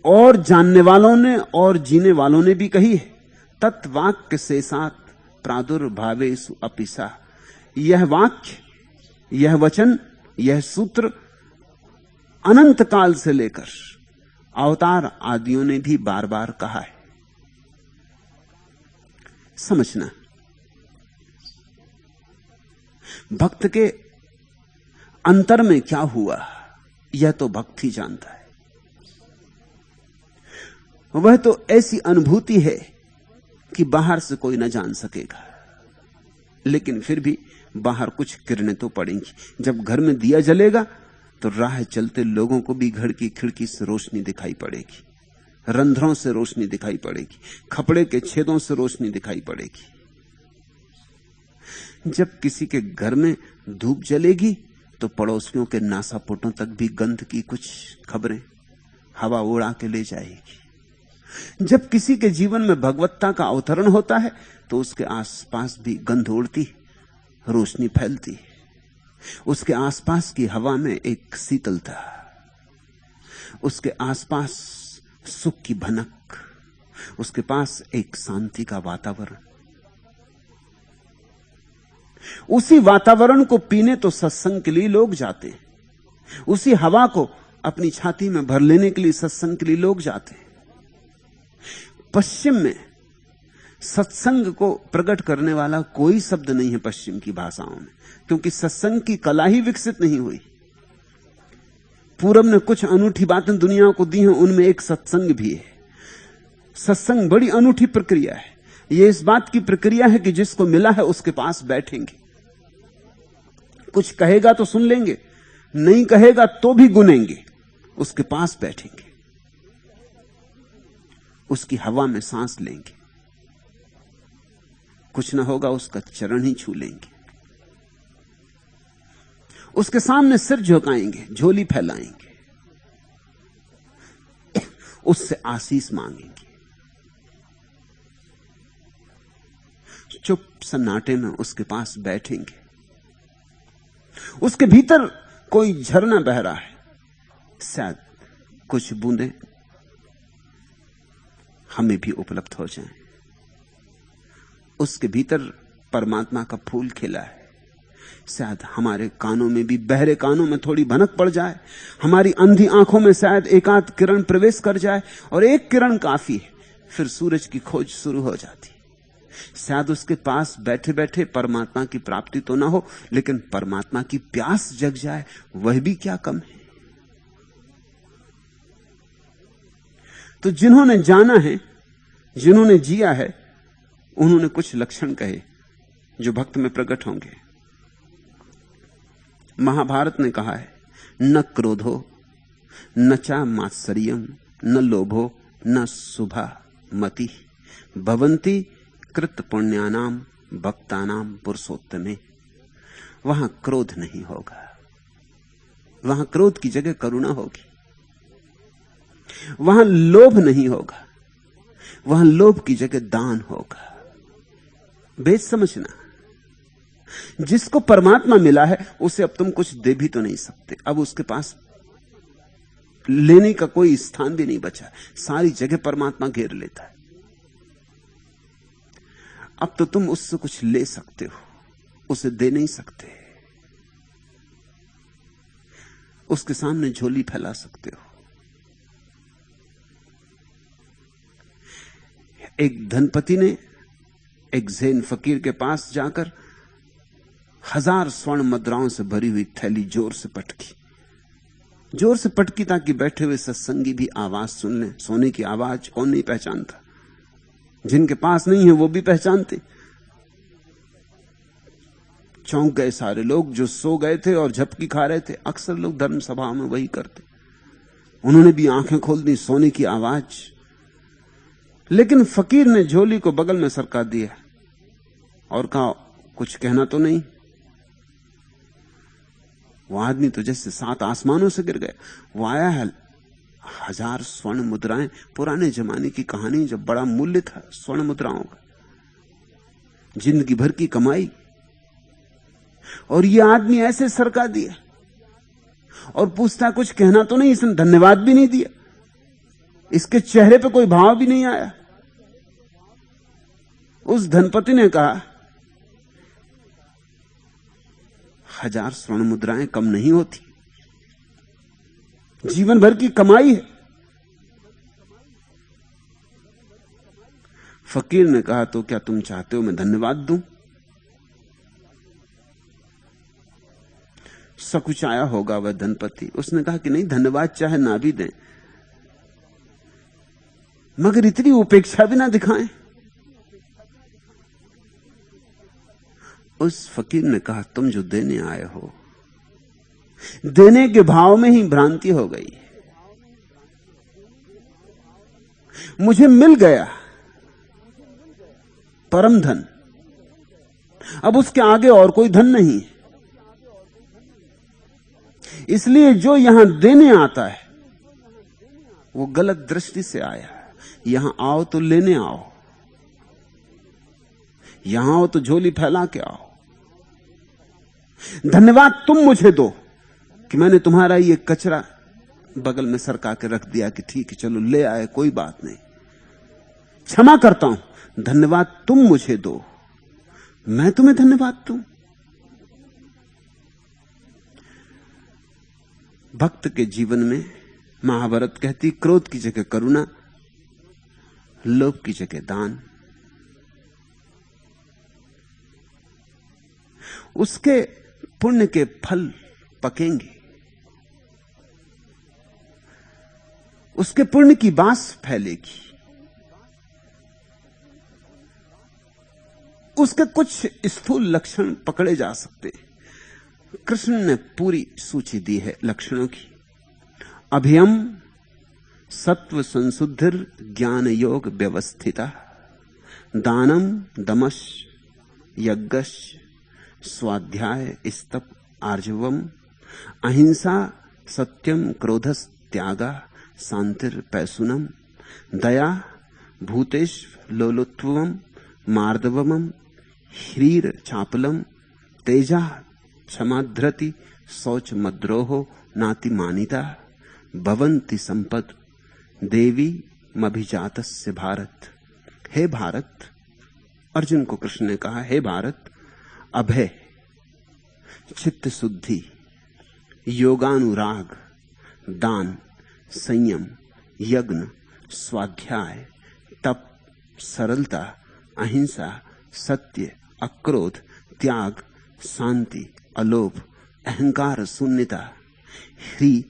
और जानने वालों ने और जीने वालों ने भी कही है। तत्वाक्य से साथ प्रादुर्भावेषु अपिसा। यह वाक्य, यह वचन, यह सूत्र अनंत काल से लेकर अवतार आदियों ने भी बार बार कहा है। समझना, भक्त के अंतर में क्या हुआ यह तो भक्त ही जानता है। वह तो ऐसी अनुभूति है कि बाहर से कोई न जान सकेगा, लेकिन फिर भी बाहर कुछ किरणें तो पड़ेंगी। जब घर में दिया जलेगा तो राह चलते लोगों को भी घर की खिड़की से रोशनी दिखाई पड़ेगी, रंध्रों से रोशनी दिखाई पड़ेगी, खपड़े के छेदों से रोशनी दिखाई पड़ेगी। जब किसी के घर में धूप जलेगी तो पड़ोसियों के नासापुटों तक भी गंध की कुछ खबरें हवा उड़ा के ले जाएगी। जब किसी के जीवन में भगवत्ता का अवतरण होता है तो उसके आसपास भी गंध उड़ती, रोशनी फैलती, उसके आसपास की हवा में एक शीतलता। उसके आसपास सुख की भनक, उसके पास एक शांति का वातावरण। उसी वातावरण को पीने तो सत्संग के लिए लोग जाते हैं, उसी हवा को अपनी छाती में भर लेने के लिए सत्संग के लिए लोग जाते हैं। पश्चिम में सत्संग को प्रकट करने वाला कोई शब्द नहीं है पश्चिम की भाषाओं में, क्योंकि सत्संग की कला ही विकसित नहीं हुई। पूरब ने कुछ अनूठी बातें दुनिया को दी हैं, उनमें एक सत्संग भी है। सत्संग बड़ी अनूठी प्रक्रिया है। यह इस बात की प्रक्रिया है कि जिसको मिला है उसके पास बैठेंगे, कुछ कहेगा तो सुन लेंगे, नहीं कहेगा तो भी गुनेंगे, उसके पास बैठेंगे, उसकी हवा में सांस लेंगे, कुछ ना होगा उसका चरण ही छू लेंगे, उसके सामने सिर झुकाएंगे, झोली फैलाएंगे, उससे आशीष मांगेंगे। चुप सन्नाटे में उसके पास बैठेंगे। उसके भीतर कोई झरना बह रहा है, शायद कुछ बूंदें हमें भी उपलब्ध हो जाएं। उसके भीतर परमात्मा का फूल खिला है, शायद हमारे कानों में भी, बहरे कानों में थोड़ी भनक पड़ जाए, हमारी अंधी आंखों में शायद एक आध किरण प्रवेश कर जाए, और एक किरण काफी है, फिर सूरज की खोज शुरू हो जाती। शायद उसके पास बैठे बैठे परमात्मा की प्राप्ति तो ना हो, लेकिन परमात्मा की प्यास जग जाए, वह भी क्या कम है। तो जिन्होंने जाना है, जिन्होंने जिया है, उन्होंने कुछ लक्षण कहे जो भक्त में प्रकट होंगे। महाभारत ने कहा है, न क्रोधो न चा मात्सर्यम न लोभो न शुभा मति भवंती कृत पुण्यानाम भक्तानाम पुरुषोत्तमे। वहां क्रोध नहीं होगा, वहां क्रोध की जगह करुणा होगी। वहां लोभ नहीं होगा, वहां लोभ की जगह दान होगा। बेच समझना, जिसको परमात्मा मिला है उसे अब तुम कुछ दे भी तो नहीं सकते। अब उसके पास लेने का कोई स्थान भी नहीं बचा, सारी जगह परमात्मा घेर लेता है। अब तो तुम उससे कुछ ले सकते हो, उसे दे नहीं सकते। उसके सामने झोली फैला सकते हो। एक धनपति ने एक ज़ैन फकीर के पास जाकर 1000 स्वर्ण मुद्राओं से भरी हुई थैली जोर से पटकी ताकि बैठे हुए सत्संगी भी आवाज सुन लें। सोने की आवाज कौन नहीं पहचानता, जिनके पास नहीं है वो भी पहचानते। चौंक गए सारे लोग जो सो गए थे और झपकी खा रहे थे। अक्सर लोग धर्म सभा में वही करते। उन्होंने भी आंखें खोल दी, सोने की आवाज। लेकिन फकीर ने झोली को बगल में सरका दिया और कहा, कुछ कहना तो नहीं। वो आदमी तो जैसे 7 आसमानों से गिर गया। वो आया है 1000 स्वर्ण मुद्राएं, पुराने जमाने की कहानी, जब बड़ा मूल्य था स्वर्ण मुद्राओं का, जिंदगी भर की कमाई। और ये आदमी ऐसे सरका दिया और पूछता, कुछ कहना तो नहीं। इसने धन्यवाद भी नहीं दिया, इसके चेहरे पे कोई भाव भी नहीं आया। उस धनपति ने कहा, 1000 स्वर्ण मुद्राएं कम नहीं होती, जीवन भर की कमाई है। फकीर ने कहा, तो क्या तुम चाहते हो मैं धन्यवाद दूं? सकुचाया होगा वह धनपति। उसने कहा कि नहीं, धन्यवाद चाहे ना भी दें, मगर इतनी उपेक्षा भी ना दिखाएं। उस फकीर ने कहा, तुम जो देने आए हो, देने के भाव में ही भ्रांति हो गई। मुझे मिल गया परम धन, अब उसके आगे और कोई धन नहीं। इसलिए जो यहां देने आता है वो गलत दृष्टि से आया। यहां आओ तो लेने आओ, यहां आओ तो झोली फैला के आओ। धन्यवाद तुम मुझे दो कि मैंने तुम्हारा ये कचरा बगल में सरका के रख दिया कि ठीक है चलो ले आए, कोई बात नहीं, क्षमा करता हूं, धन्यवाद तुम मुझे दो, मैं तुम्हें धन्यवाद दूं। भक्त के जीवन में महाभारत कहती क्रोध की जगह करुणा, लोभ की जगह दान। उसके पुण्य के फल पकेंगे, उसके पुण्य की बास फैलेगी। उसके कुछ स्थूल लक्षण पकड़े जा सकते। कृष्ण ने पूरी सूची दी है लक्षणों की। अभयम सत्व संशुद्धिर ज्ञान योग व्यवस्थिता, दानम दमश यज्ञश स्वाध्याय स्तप आर्जवम, अहिंसा सत्यम क्रोधस त्यागा शांतिर पैसुनम, दया भूतेश लोलुत्वम मार्दवम, ह्रीर चापलम, तेजा क्षमाधृति, शौच मद्रोहो नाति मानिता, भवंति संपद देवी मभिजातस्य भारत। हे भारत, अर्जुन को कृष्ण ने कहा, हे भारत, अभय, चित्त शुद्धि, योगानुराग, दान, संयम, यज्ञ, स्वाध्याय, तप, सरलता, अहिंसा, सत्य, अक्रोध, त्याग, शांति, अलोभ, अहंकार शून्यता, ह्री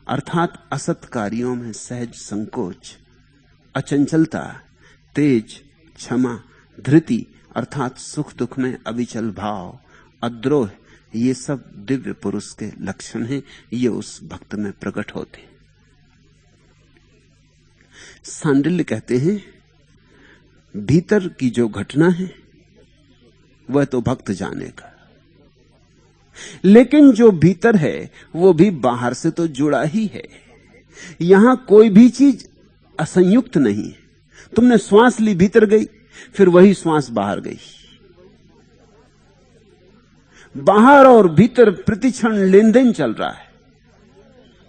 अर्थात असत कार्यों में सहज संकोच, अचंचलता, तेज, क्षमा, धृति अर्थात सुख दुख में अविचल भाव, अद्रोह, ये सब दिव्य पुरुष के लक्षण हैं। ये उस भक्त में प्रकट होते। सांडिल्य कहते हैं भीतर की जो घटना है वह तो भक्त जानेगा, लेकिन जो भीतर है वो भी बाहर से तो जुड़ा ही है। यहां कोई भी चीज असंयुक्त नहीं है। तुमने श्वास ली, भीतर गई, फिर वही श्वास बाहर गई। बाहर और भीतर प्रतिक्षण लेन देन चल रहा है।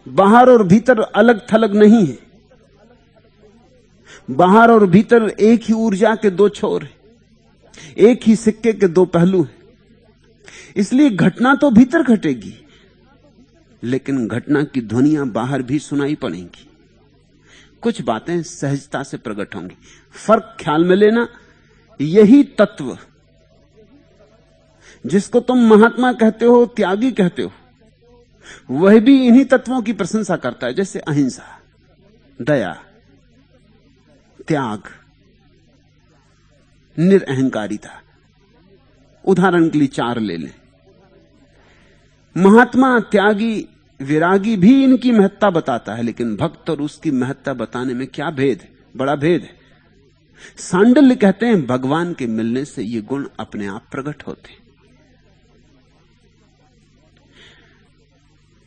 बाहर और भीतर अलग थलग नहीं है। बाहर और भीतर एक ही ऊर्जा के दो छोर हैं, एक ही सिक्के के दो पहलू हैं। इसलिए घटना तो भीतर घटेगी, लेकिन घटना की ध्वनियां बाहर भी सुनाई पड़ेंगी। कुछ बातें सहजता से प्रकट होंगी। फर्क ख्याल में लेना, यही तत्व जिसको तुम महात्मा कहते हो, त्यागी कहते हो, वह भी इन्हीं तत्वों की प्रशंसा करता है, जैसे अहिंसा, दया, त्याग, निरअहंकारिता। उदाहरण के लिए चार ले लें। महात्मा, त्यागी, विरागी भी इनकी महत्ता बताता है, लेकिन भक्त और उसकी महत्ता बताने में क्या भेद है? बड़ा भेद है। सांडिल्य कहते हैं भगवान के मिलने से ये गुण अपने आप प्रकट होते।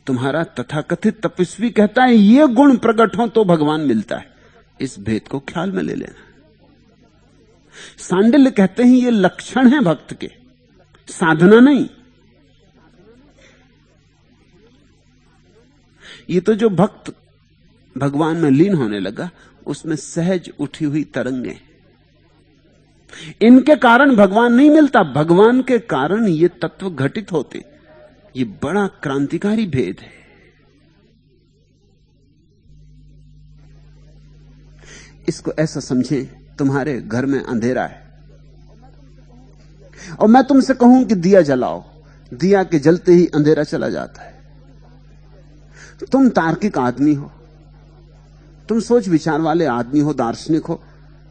तुम्हारा तथाकथित तपस्वी कहता है ये गुण प्रकट हो तो भगवान मिलता है। इस भेद को ख्याल में ले लेना। सांडिल्य कहते हैं ये लक्षण है भक्त के, साधना नहीं। ये तो जो भक्त भगवान में लीन होने लगा, उसमें सहज उठी हुई तरंगें, इनके कारण भगवान नहीं मिलता, भगवान के कारण ये तत्व घटित होते। ये बड़ा क्रांतिकारी भेद है। इसको ऐसा समझें, तुम्हारे घर में अंधेरा है और मैं तुमसे कहूं कि दिया जलाओ, दिया के जलते ही अंधेरा चला जाता है। तुम तार्किक आदमी हो, तुम सोच विचार वाले आदमी हो, दार्शनिक हो,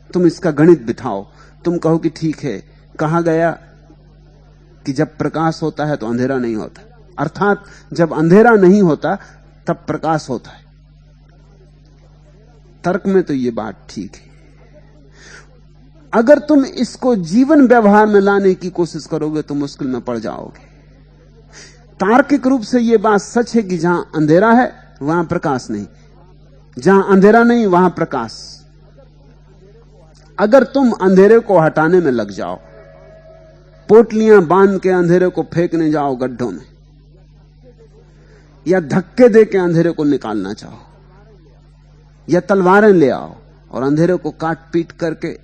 तुम इसका गणित बिठाओ। तुम कहो कि ठीक है, कहा गया कि जब प्रकाश होता है तो अंधेरा नहीं होता, अर्थात जब अंधेरा नहीं होता तब प्रकाश होता है। तर्क में तो ये बात ठीक है। अगर तुम इसको जीवन व्यवहार में लाने की कोशिश करोगे तो मुश्किल में पड़ जाओगे। तार्किक रूप से यह बात सच है कि जहां अंधेरा है वहां प्रकाश नहीं, जहां अंधेरा नहीं वहां प्रकाश। अगर तुम अंधेरे को हटाने में लग जाओ, पोटलियां बांध के अंधेरे को फेंकने जाओ गड्ढों में, या धक्के दे के अंधेरे को निकालना चाहो, या तलवारें ले आओ और अंधेरे को काट पीट करके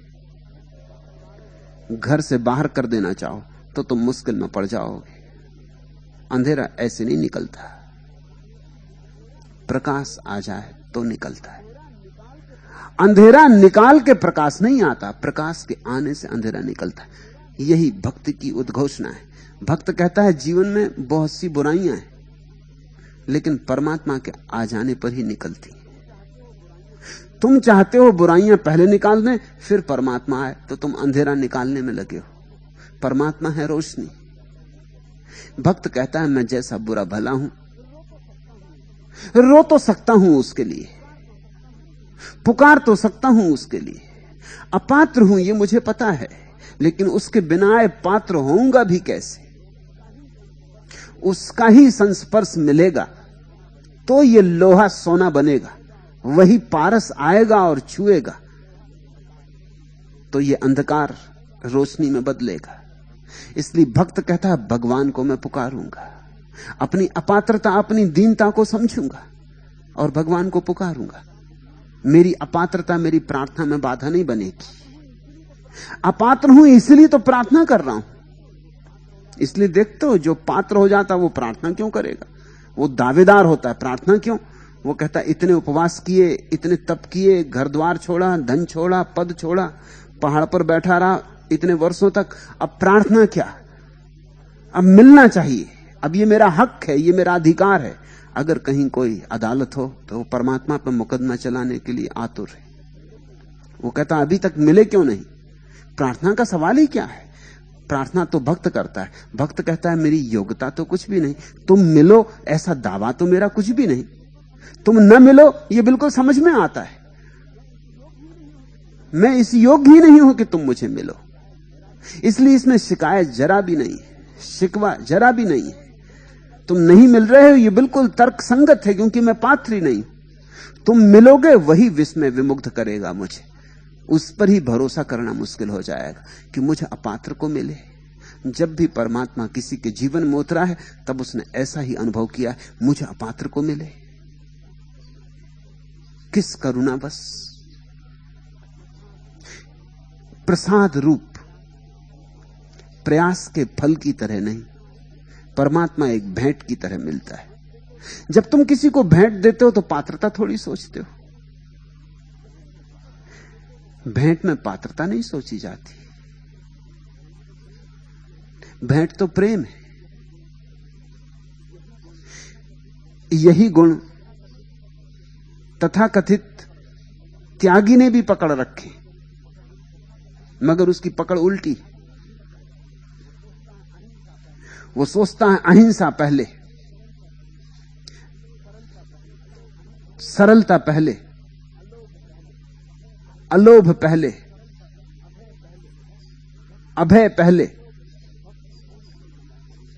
घर से बाहर कर देना चाहो तो तुम मुश्किल में पड़ जाओगे। अंधेरा ऐसे नहीं निकलता, प्रकाश आ जाए तो निकलता है। अंधेरा निकाल के प्रकाश नहीं आता, प्रकाश के आने से अंधेरा निकलता है। यही भक्ति की उद्घोषणा है। भक्त कहता है जीवन में बहुत सी बुराइयां हैं, लेकिन परमात्मा के आ जाने पर ही निकलती। तुम चाहते हो बुराइयां पहले निकाल दें, फिर परमात्मा आए, तो तुम अंधेरा निकालने में लगे हो। परमात्मा है रोशनी। भक्त कहता है मैं जैसा बुरा भला हूं, रो तो सकता हूं उसके लिए, पुकार तो सकता हूं उसके लिए, अपात्र हूं ये मुझे पता है, लेकिन उसके बिना पात्र होऊंगा भी कैसे? उसका ही संस्पर्श मिलेगा तो ये लोहा सोना बनेगा, वही पारस आएगा और छुएगा तो ये अंधकार रोशनी में बदलेगा। इसलिए भक्त कहता है भगवान को मैं पुकारूंगा, अपनी अपात्रता अपनी दीनता को समझूंगा और भगवान को पुकारूंगा। मेरी अपात्रता मेरी प्रार्थना में बाधा नहीं बनेगी। अपात्र हूं इसलिए तो प्रार्थना कर रहा हूं। इसलिए देखते हो जो पात्र हो जाता वो प्रार्थना क्यों करेगा? वो दावेदार होता है, प्रार्थना क्यों? वो कहता इतने उपवास किए, इतने तप किए, घर द्वार छोड़ा, धन छोड़ा, पद छोड़ा, पहाड़ पर बैठा रहा इतने वर्षों तक, अब प्रार्थना क्या? अब मिलना चाहिए, अब ये मेरा हक है, ये मेरा अधिकार है। अगर कहीं कोई अदालत हो तो वो परमात्मा पर मुकदमा चलाने के लिए आतुर है। वो कहता अभी तक मिले क्यों नहीं? प्रार्थना का सवाल ही क्या है? प्रार्थना तो भक्त करता है। भक्त कहता है मेरी योग्यता तो कुछ भी नहीं, तुम मिलो ऐसा दावा तो मेरा कुछ भी नहीं, तुम न मिलो ये बिल्कुल समझ में आता है। मैं इस योग्य ही नहीं हूं कि तुम मुझे मिलो। इसलिए इसमें शिकायत जरा भी नहीं है, शिकवा जरा भी नहीं है। तुम नहीं मिल रहे हो ये बिल्कुल तर्क संगत है, क्योंकि मैं पात्र ही नहीं। तुम मिलोगे वही विस्मय विमुग्ध करेगा मुझे, उस पर ही भरोसा करना मुश्किल हो जाएगा कि मुझे अपात्र को मिले। जब भी परमात्मा किसी के जीवन में उतरा है तब उसने ऐसा ही अनुभव किया है, मुझे अपात्र को मिले। किस करुणा बस, प्रसाद रूप प्रयास के फल की तरह नहीं, परमात्मा एक भेंट की तरह मिलता है। जब तुम किसी को भेंट देते हो तो पात्रता थोड़ी सोचते हो, भेंट में पात्रता नहीं सोची जाती। भेंट तो प्रेम है। यही गुण तथाकथित त्यागी ने भी पकड़ रखे, मगर उसकी पकड़ उल्टी। वो सोचता है अहिंसा पहले, सरलता पहले, अलोभ पहले, अभय पहले।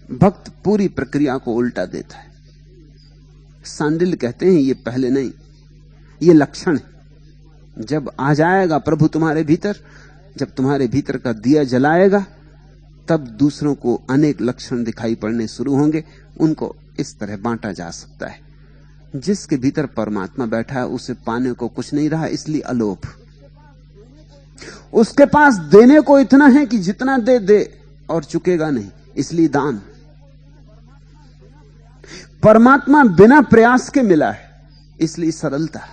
भक्त पूरी प्रक्रिया को उल्टा देता है। सांडिल्य कहते हैं ये पहले नहीं, ये लक्षण है। जब आ जाएगा प्रभु तुम्हारे भीतर, जब तुम्हारे भीतर का दिया जलाएगा, तब दूसरों को अनेक लक्षण दिखाई पड़ने शुरू होंगे। उनको इस तरह बांटा जा सकता है। जिसके भीतर परमात्मा बैठा है उसे पाने को कुछ नहीं रहा, इसलिए अलोभ। उसके पास देने को इतना है कि जितना दे दे और चुकेगा नहीं, इसलिए दान। परमात्मा बिना प्रयास के मिला है, इसलिए सरलता।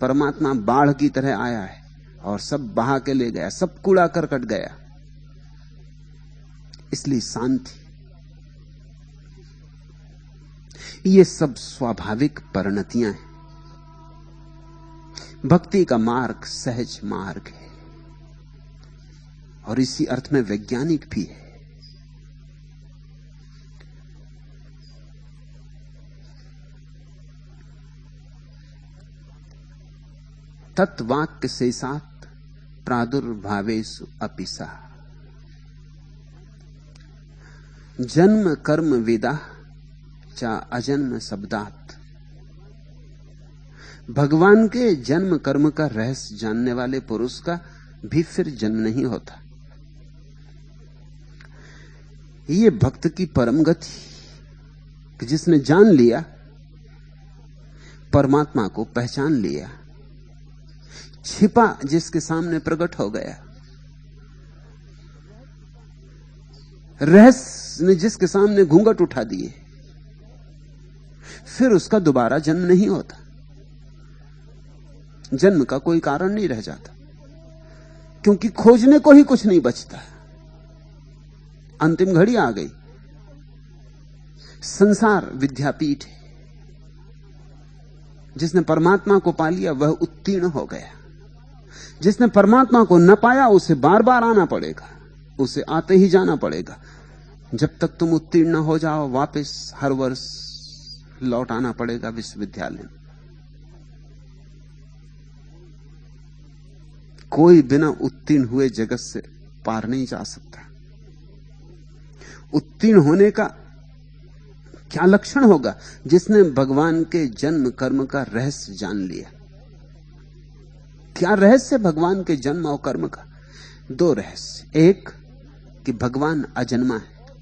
परमात्मा बाढ़ की तरह आया है और सब बहा के ले गया, सब कूड़ा करकट गया, इसलिए शांति। ये सब स्वाभाविक परिणतियां हैं। भक्ति का मार्ग सहज मार्ग है और इसी अर्थ में वैज्ञानिक भी है। तत्वाक्य से साथ प्रादुर्भावेषु अपिसा जन्म कर्म वेदा चा अजन्म शब्दात। भगवान के जन्म कर्म का रहस्य जानने वाले पुरुष का भी फिर जन्म नहीं होता। ये भक्त की परम गति कि जिसने जान लिया परमात्मा को पहचान लिया, छिपा जिसके सामने प्रकट हो गया, रहस्य ने जिसके सामने घूंघट उठा दिए, फिर उसका दोबारा जन्म नहीं होता। जन्म का कोई कारण नहीं रह जाता, क्योंकि खोजने को ही कुछ नहीं बचता। अंतिम घड़ी आ गई। संसार विद्यापीठ है। जिसने परमात्मा को पा लिया वह उत्तीर्ण हो गया। जिसने परमात्मा को न पाया उसे बार बार आना पड़ेगा, उसे आते ही जाना पड़ेगा। जब तक तुम उत्तीर्ण न हो जाओ, वापस हर वर्ष लौट आना पड़ेगा विश्वविद्यालय में। कोई बिना उत्तीर्ण हुए जगत से पार नहीं जा सकता। उत्तीर्ण होने का क्या लक्षण होगा? जिसने भगवान के जन्म कर्म का रहस्य जान लिया। क्या रहस्य भगवान के जन्म और कर्म का? दो रहस्य। एक कि भगवान अजन्मा है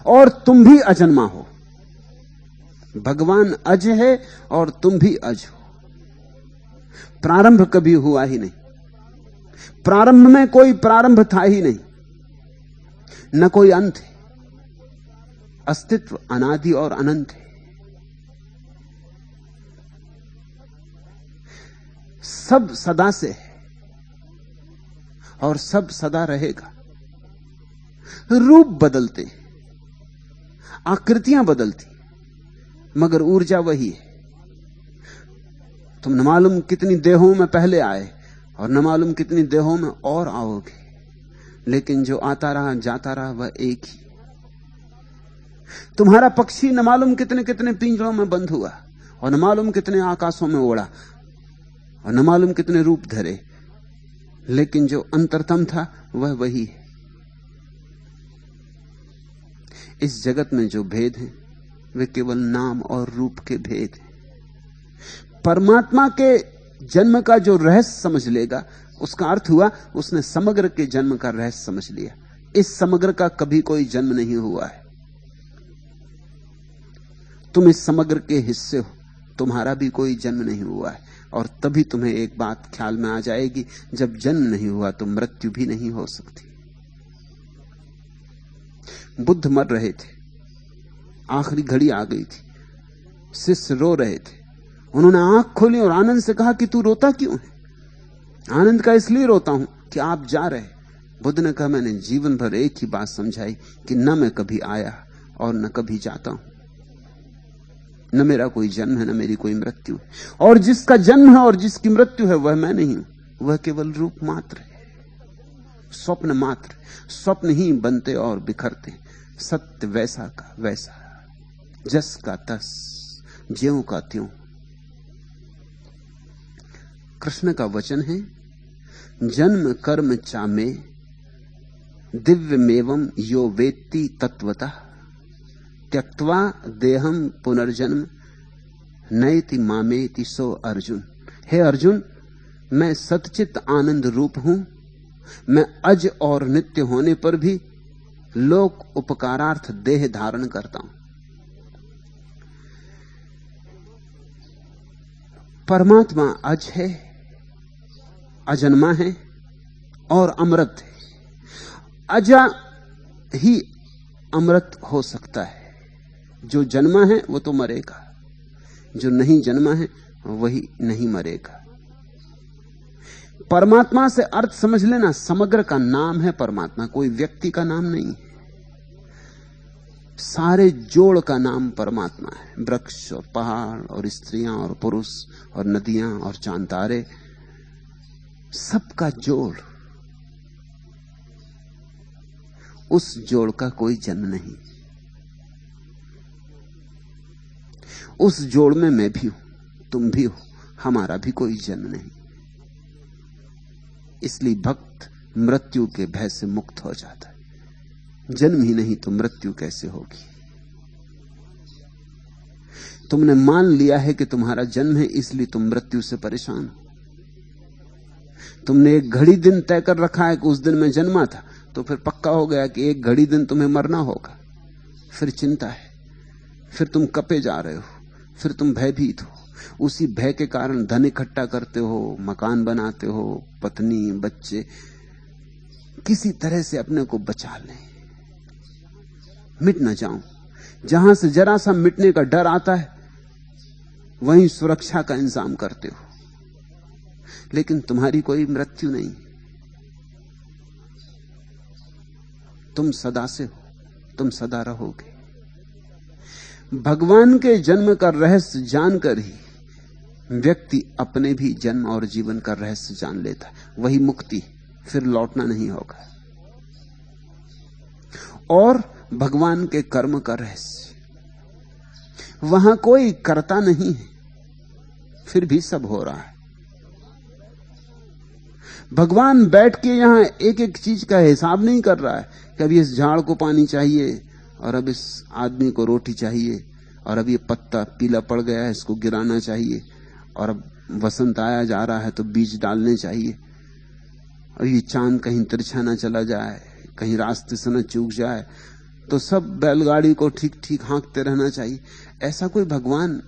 और तुम भी अजन्मा हो। भगवान अज है और तुम भी अज हो। प्रारंभ कभी हुआ ही नहीं। प्रारंभ में कोई प्रारंभ था ही नहीं, न कोई अंत है। अस्तित्व अनादि और अनंत है। सब सदा से है और सब सदा रहेगा। रूप बदलते, आकृतियां बदलती, मगर ऊर्जा वही है। तुम न मालूम कितनी देहों में पहले आए और न मालूम कितनी देहों में और आओगे, लेकिन जो आता रहा जाता रहा वह एक ही। तुम्हारा पक्षी न मालूम कितने कितने पिंजरों में बंद हुआ और न मालूम कितने आकाशों में उड़ा और न मालूम कितने रूप धरे, लेकिन जो अंतरतम था वह वही है। इस जगत में जो भेद हैं वे केवल नाम और रूप के भेद हैं। परमात्मा के जन्म का जो रहस्य समझ लेगा, उसका अर्थ हुआ उसने समग्र के जन्म का रहस्य समझ लिया। इस समग्र का कभी कोई जन्म नहीं हुआ है। तुम इस समग्र के हिस्से हो, तुम्हारा भी कोई जन्म नहीं हुआ है। और तभी तुम्हें एक बात ख्याल में आ जाएगी, जब जन्म नहीं हुआ तो मृत्यु भी नहीं हो सकती। बुद्ध मर रहे थे, आखिरी घड़ी आ गई थी, शिष्य रो रहे थे। उन्होंने आंख खोली और आनंद से कहा कि तू रोता क्यों है? आनंद का इसलिए रोता हूं कि आप जा रहे। बुद्ध ने कहा मैंने जीवन भर एक ही बात समझाई कि न मैं कभी आया और न कभी जाता हूं, न मेरा कोई जन्म है न मेरी कोई मृत्यु है, और जिसका जन्म है और जिसकी मृत्यु है वह मैं नहीं हूं। वह केवल रूप मात्र है, स्वप्न मात्र। स्वप्न ही बनते और बिखरते, सत्य वैसा का वैसा, जस का तस, ज्यों का त्यों। कृष्ण का वचन है, जन्म कर्म चामे दिव्यमेवं यो वेत्ति तत्वतः त्यक्त्वा देहम पुनर्जन्म नयति मामेति सो अर्जुन। हे अर्जुन, मैं सच्चित आनंद रूप हूं। मैं अज और नित्य होने पर भी लोक उपकारार्थ देह धारण करता हूं। परमात्मा अज है, अजन्मा है और अमृत है। अजा ही अमृत हो सकता है। जो जन्मा है वो तो मरेगा, जो नहीं जन्मा है वही नहीं मरेगा। परमात्मा से अर्थ समझ लेना, समग्र का नाम है परमात्मा, कोई व्यक्ति का नाम नहीं है। सारे जोड़ का नाम परमात्मा है। वृक्ष और पहाड़ और स्त्रियां और पुरुष और नदियां और चांद तारे, सबका जोड़। उस जोड़ का कोई जन्म नहीं। उस जोड़ में मैं भी हूं, तुम भी हो, हमारा भी कोई जन्म नहीं। इसलिए भक्त मृत्यु के भय से मुक्त हो जाता है। जन्म ही नहीं तो मृत्यु कैसे होगी? तुमने मान लिया है कि तुम्हारा जन्म है, इसलिए तुम मृत्यु से परेशान हो। तुमने एक घड़ी दिन तय कर रखा है कि उस दिन मैं जन्मा था, तो फिर पक्का हो गया कि एक घड़ी दिन तुम्हें मरना होगा। फिर चिंता है, फिर तुम कपे जा रहे हो, फिर तुम भयभीत हो। उसी भय के कारण धन इकट्ठा करते हो, मकान बनाते हो, पत्नी बच्चे, किसी तरह से अपने को बचा लें, मिट न जाऊं। जहां से जरा सा मिटने का डर आता है वहीं सुरक्षा का इंतजाम करते हो। लेकिन तुम्हारी कोई मृत्यु नहीं, तुम सदा से हो, तुम सदा रहोगे। भगवान के जन्म का रहस्य जानकर ही व्यक्ति अपने भी जन्म और जीवन का रहस्य जान लेता है। वही मुक्ति, फिर लौटना नहीं होगा। और भगवान के कर्म का रहस्य, वहां कोई कर्ता नहीं है, फिर भी सब हो रहा है। भगवान बैठ के यहां एक एक चीज का हिसाब नहीं कर रहा है कि अब इस झाड़ को पानी चाहिए, और अब इस आदमी को रोटी चाहिए, और अब ये पत्ता पीला पड़ गया है इसको गिराना चाहिए, और अब वसंत आया जा रहा है तो बीज डालने चाहिए, और ये चांद कहीं तिरछा न चला जाए, कहीं रास्ते से न चूक जाए, तो सब बैलगाड़ी को ठीक ठीक हाँकते रहना चाहिए। ऐसा कोई भगवान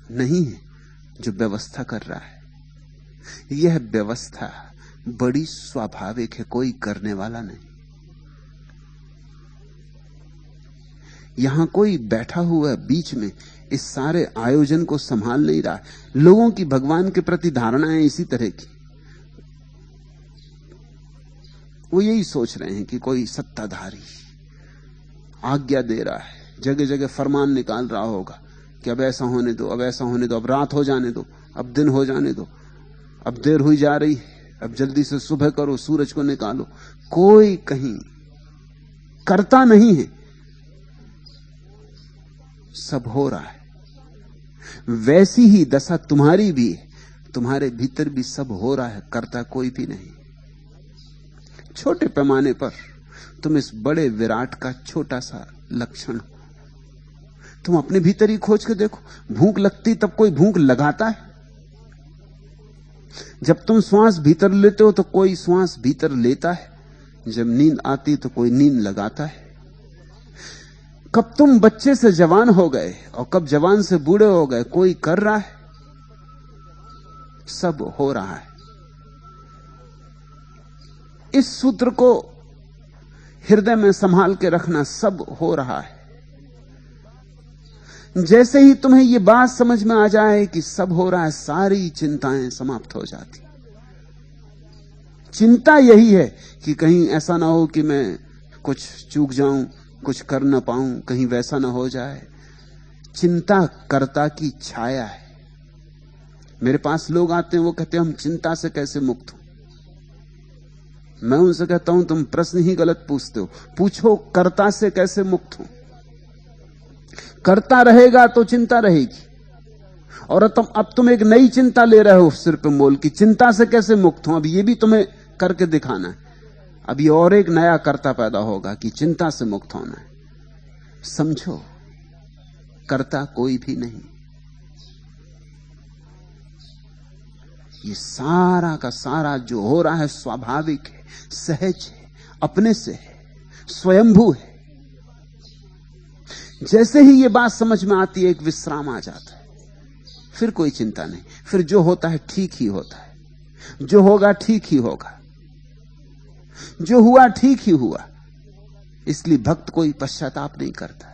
नहीं है जो व्यवस्था कर रहा है। यह व्यवस्था बड़ी स्वाभाविक है, कोई करने वाला नहीं। यहां कोई बैठा हुआ बीच में इस सारे आयोजन को संभाल नहीं रहा। लोगों की भगवान के प्रति धारणाएं इसी तरह की, वो यही सोच रहे हैं कि कोई सत्ताधारी आज्ञा दे रहा है, जगह जगह फरमान निकाल रहा होगा कि अब ऐसा होने दो, अब ऐसा होने दो, अब रात हो जाने दो, अब दिन हो जाने दो, अब देर हुई जा रही है, अब जल्दी से सुबह करो, सूरज को निकालो। कोई कहीं करता नहीं है, सब हो रहा है। वैसी ही दशा तुम्हारी भी है, तुम्हारे भीतर भी सब हो रहा है, करता कोई भी नहीं। छोटे पैमाने पर तुम इस बड़े विराट का छोटा सा लक्षण हो। तुम अपने भीतर ही खोज के देखो, भूख लगती तब कोई भूख लगाता है? जब तुम श्वास भीतर लेते हो तो कोई श्वास भीतर लेता है? जब नींद आती तो कोई नींद लगाता है? कब तुम बच्चे से जवान हो गए और कब जवान से बूढ़े हो गए, कोई कर रहा है? सब हो रहा है। इस सूत्र को हृदय में संभाल के रखना, सब हो रहा है। जैसे ही तुम्हें यह बात समझ में आ जाए कि सब हो रहा है, सारी चिंताएं समाप्त हो जाती। चिंता यही है कि कहीं ऐसा ना हो कि मैं कुछ चूक जाऊं, कुछ कर ना पाऊं, कहीं वैसा ना हो जाए। चिंता कर्ता की छाया है। मेरे पास लोग आते हैं, वो कहते हैं हम चिंता से कैसे मुक्त हो। मैं उनसे कहता हूं तुम प्रश्न ही गलत पूछते हो, पूछो कर्ता से कैसे मुक्त हो। करता रहेगा तो चिंता रहेगी, और अब तुम एक नई चिंता ले रहे हो सिर पे मोल की, चिंता से कैसे मुक्त हो। अब ये भी तुम्हें करके दिखाना है। अब ये और एक नया कर्ता पैदा होगा कि चिंता से मुक्त होना है। समझो, कर्ता कोई भी नहीं। ये सारा का सारा जो हो रहा है स्वाभाविक है, सहज है, अपने से है, स्वयंभू है। जैसे ही ये बात समझ में आती है, एक विश्राम आ जाता है। फिर कोई चिंता नहीं, फिर जो होता है ठीक ही होता है, जो होगा ठीक ही होगा, जो हुआ ठीक ही हुआ। इसलिए भक्त कोई पश्चाताप नहीं करता,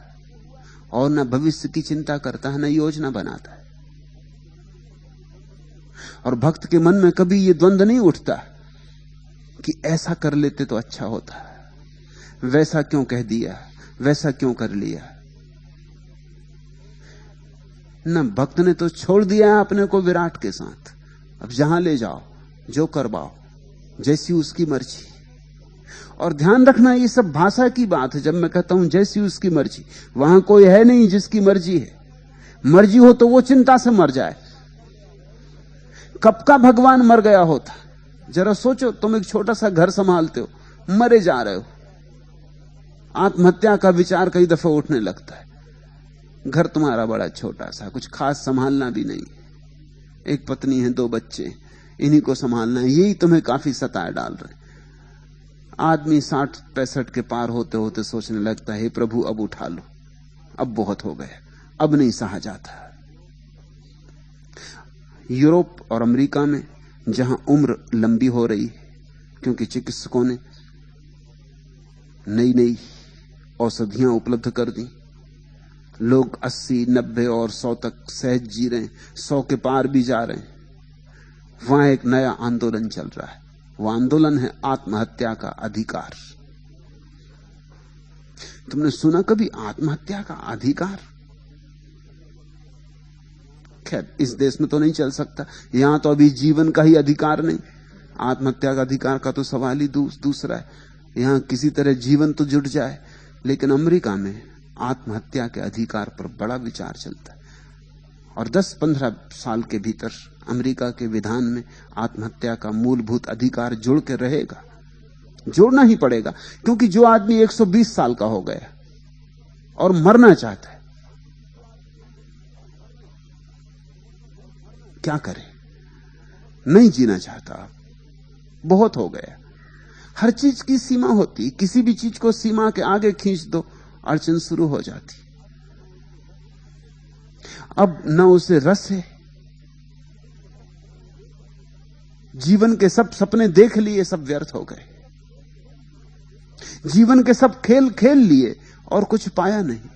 और न भविष्य की चिंता करता है, न योजना बनाता है। और भक्त के मन में कभी ये द्वंद्व नहीं उठता कि ऐसा कर लेते तो अच्छा होता, वैसा क्यों कह दिया, वैसा क्यों कर लिया। न भक्त ने तो छोड़ दिया है अपने को विराट के साथ। अब जहां ले जाओ, जो करवाओ, जैसी उसकी मर्जी। और ध्यान रखना, ये सब भाषा की बात है। जब मैं कहता हूं जैसी उसकी मर्जी, वहां कोई है नहीं जिसकी मर्जी है। मर्जी हो तो वो चिंता से मर जाए। कब का भगवान मर गया होता? जरा सोचो, तुम एक छोटा सा घर संभालते हो, मरे जा रहे हो, आत्महत्या का विचार कई दफे उठने लगता है। घर तुम्हारा बड़ा छोटा सा, कुछ खास संभालना भी नहीं, एक पत्नी है, 2 बच्चे, इन्हीं को संभालना है, यही तुम्हें काफी सताए डाल रहे। आदमी 60-65 के पार होते होते सोचने लगता है, हे प्रभु अब उठा लो, अब बहुत हो गया, अब नहीं सहा जाता। यूरोप और अमेरिका में जहां उम्र लंबी हो रही है क्योंकि चिकित्सकों ने नई नई औषधियां उपलब्ध कर दी, लोग 80, 90 और 100 तक सहज जी रहे हैं, 100 के पार भी जा रहे हैं। वहां एक नया आंदोलन चल रहा है। वह आंदोलन है आत्महत्या का अधिकार। तुमने सुना कभी आत्महत्या का अधिकार? खैर, इस देश में तो नहीं चल सकता, यहां तो अभी जीवन का ही अधिकार नहीं, आत्महत्या का अधिकार का तो सवाल ही दूसरा है। यहां किसी तरह जीवन तो जुट जाए, लेकिन अमेरिका में आत्महत्या के अधिकार पर बड़ा विचार चलता है। और 10-15 साल के भीतर अमेरिका के विधान में आत्महत्या का मूलभूत अधिकार जुड़ के रहेगा। जोड़ना ही पड़ेगा, क्योंकि जो आदमी 120 साल का हो गया और मरना चाहता है, क्या करे? नहीं जीना चाहता, बहुत हो गया। हर चीज की सीमा होती, किसी भी चीज को सीमा के आगे खींच दो, अड़चन शुरू हो जाती। अब न उसे रस है, जीवन के सब सपने देख लिए, सब व्यर्थ हो गए। जीवन के सब खेल खेल लिए और कुछ पाया नहीं।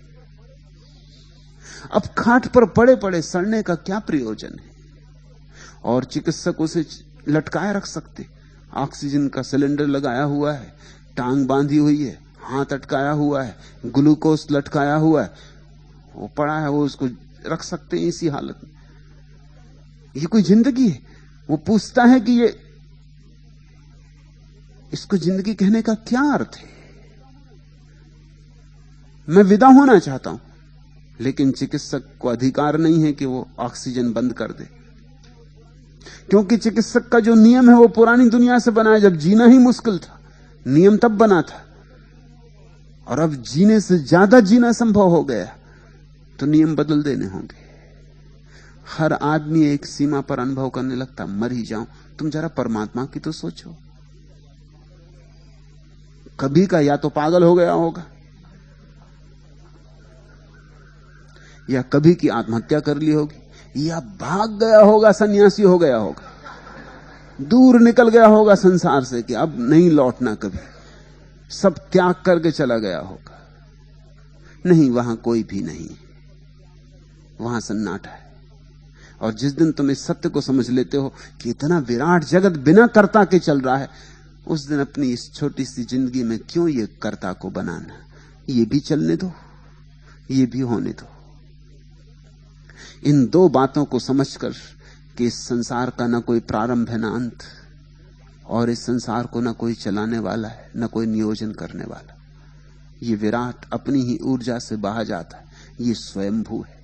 अब खाट पर पड़े पड़े सड़ने का क्या प्रयोजन है? और चिकित्सक उसे लटकाए रख सकते, ऑक्सीजन का सिलेंडर लगाया हुआ है, टांग बांधी हुई है, हाथ अटकाया हुआ है, ग्लूकोज लटकाया हुआ है, वो पड़ा है, वो उसको रख सकते हैं इसी हालत में। ये कोई जिंदगी है? वो पूछता है कि ये इसको जिंदगी कहने का क्या अर्थ है? मैं विदा होना चाहता हूं, लेकिन चिकित्सक को अधिकार नहीं है कि वो ऑक्सीजन बंद कर दे, क्योंकि चिकित्सक का जो नियम है वो पुरानी दुनिया से बना है। जब जीना ही मुश्किल था, नियम तब बना था, और अब जीने से ज्यादा जीना संभव हो गया, तो नियम बदल देने होंगे। हर आदमी एक सीमा पर अनुभव करने लगता, मर ही जाऊं। तुम जरा परमात्मा की तो सोचो, कभी का या तो पागल हो गया होगा, या कभी की आत्महत्या कर ली होगी, या भाग गया होगा, सन्यासी हो गया होगा, दूर निकल गया होगा संसार से कि अब नहीं लौटना कभी, सब त्याग करके चला गया होगा। नहीं, वहां कोई भी नहीं, वहां सन्नाटा है। और जिस दिन तुम इस सत्य को समझ लेते हो कि इतना विराट जगत बिना कर्ता के चल रहा है, उस दिन अपनी इस छोटी सी जिंदगी में क्यों ये कर्ता को बनाना? ये भी चलने दो, ये भी होने दो। इन दो बातों को समझकर कि इस संसार का ना कोई प्रारंभ है ना अंत, और इस संसार को ना कोई चलाने वाला है ना कोई नियोजन करने वाला, ये विराट अपनी ही ऊर्जा से बहा जाता है, ये स्वयंभू है।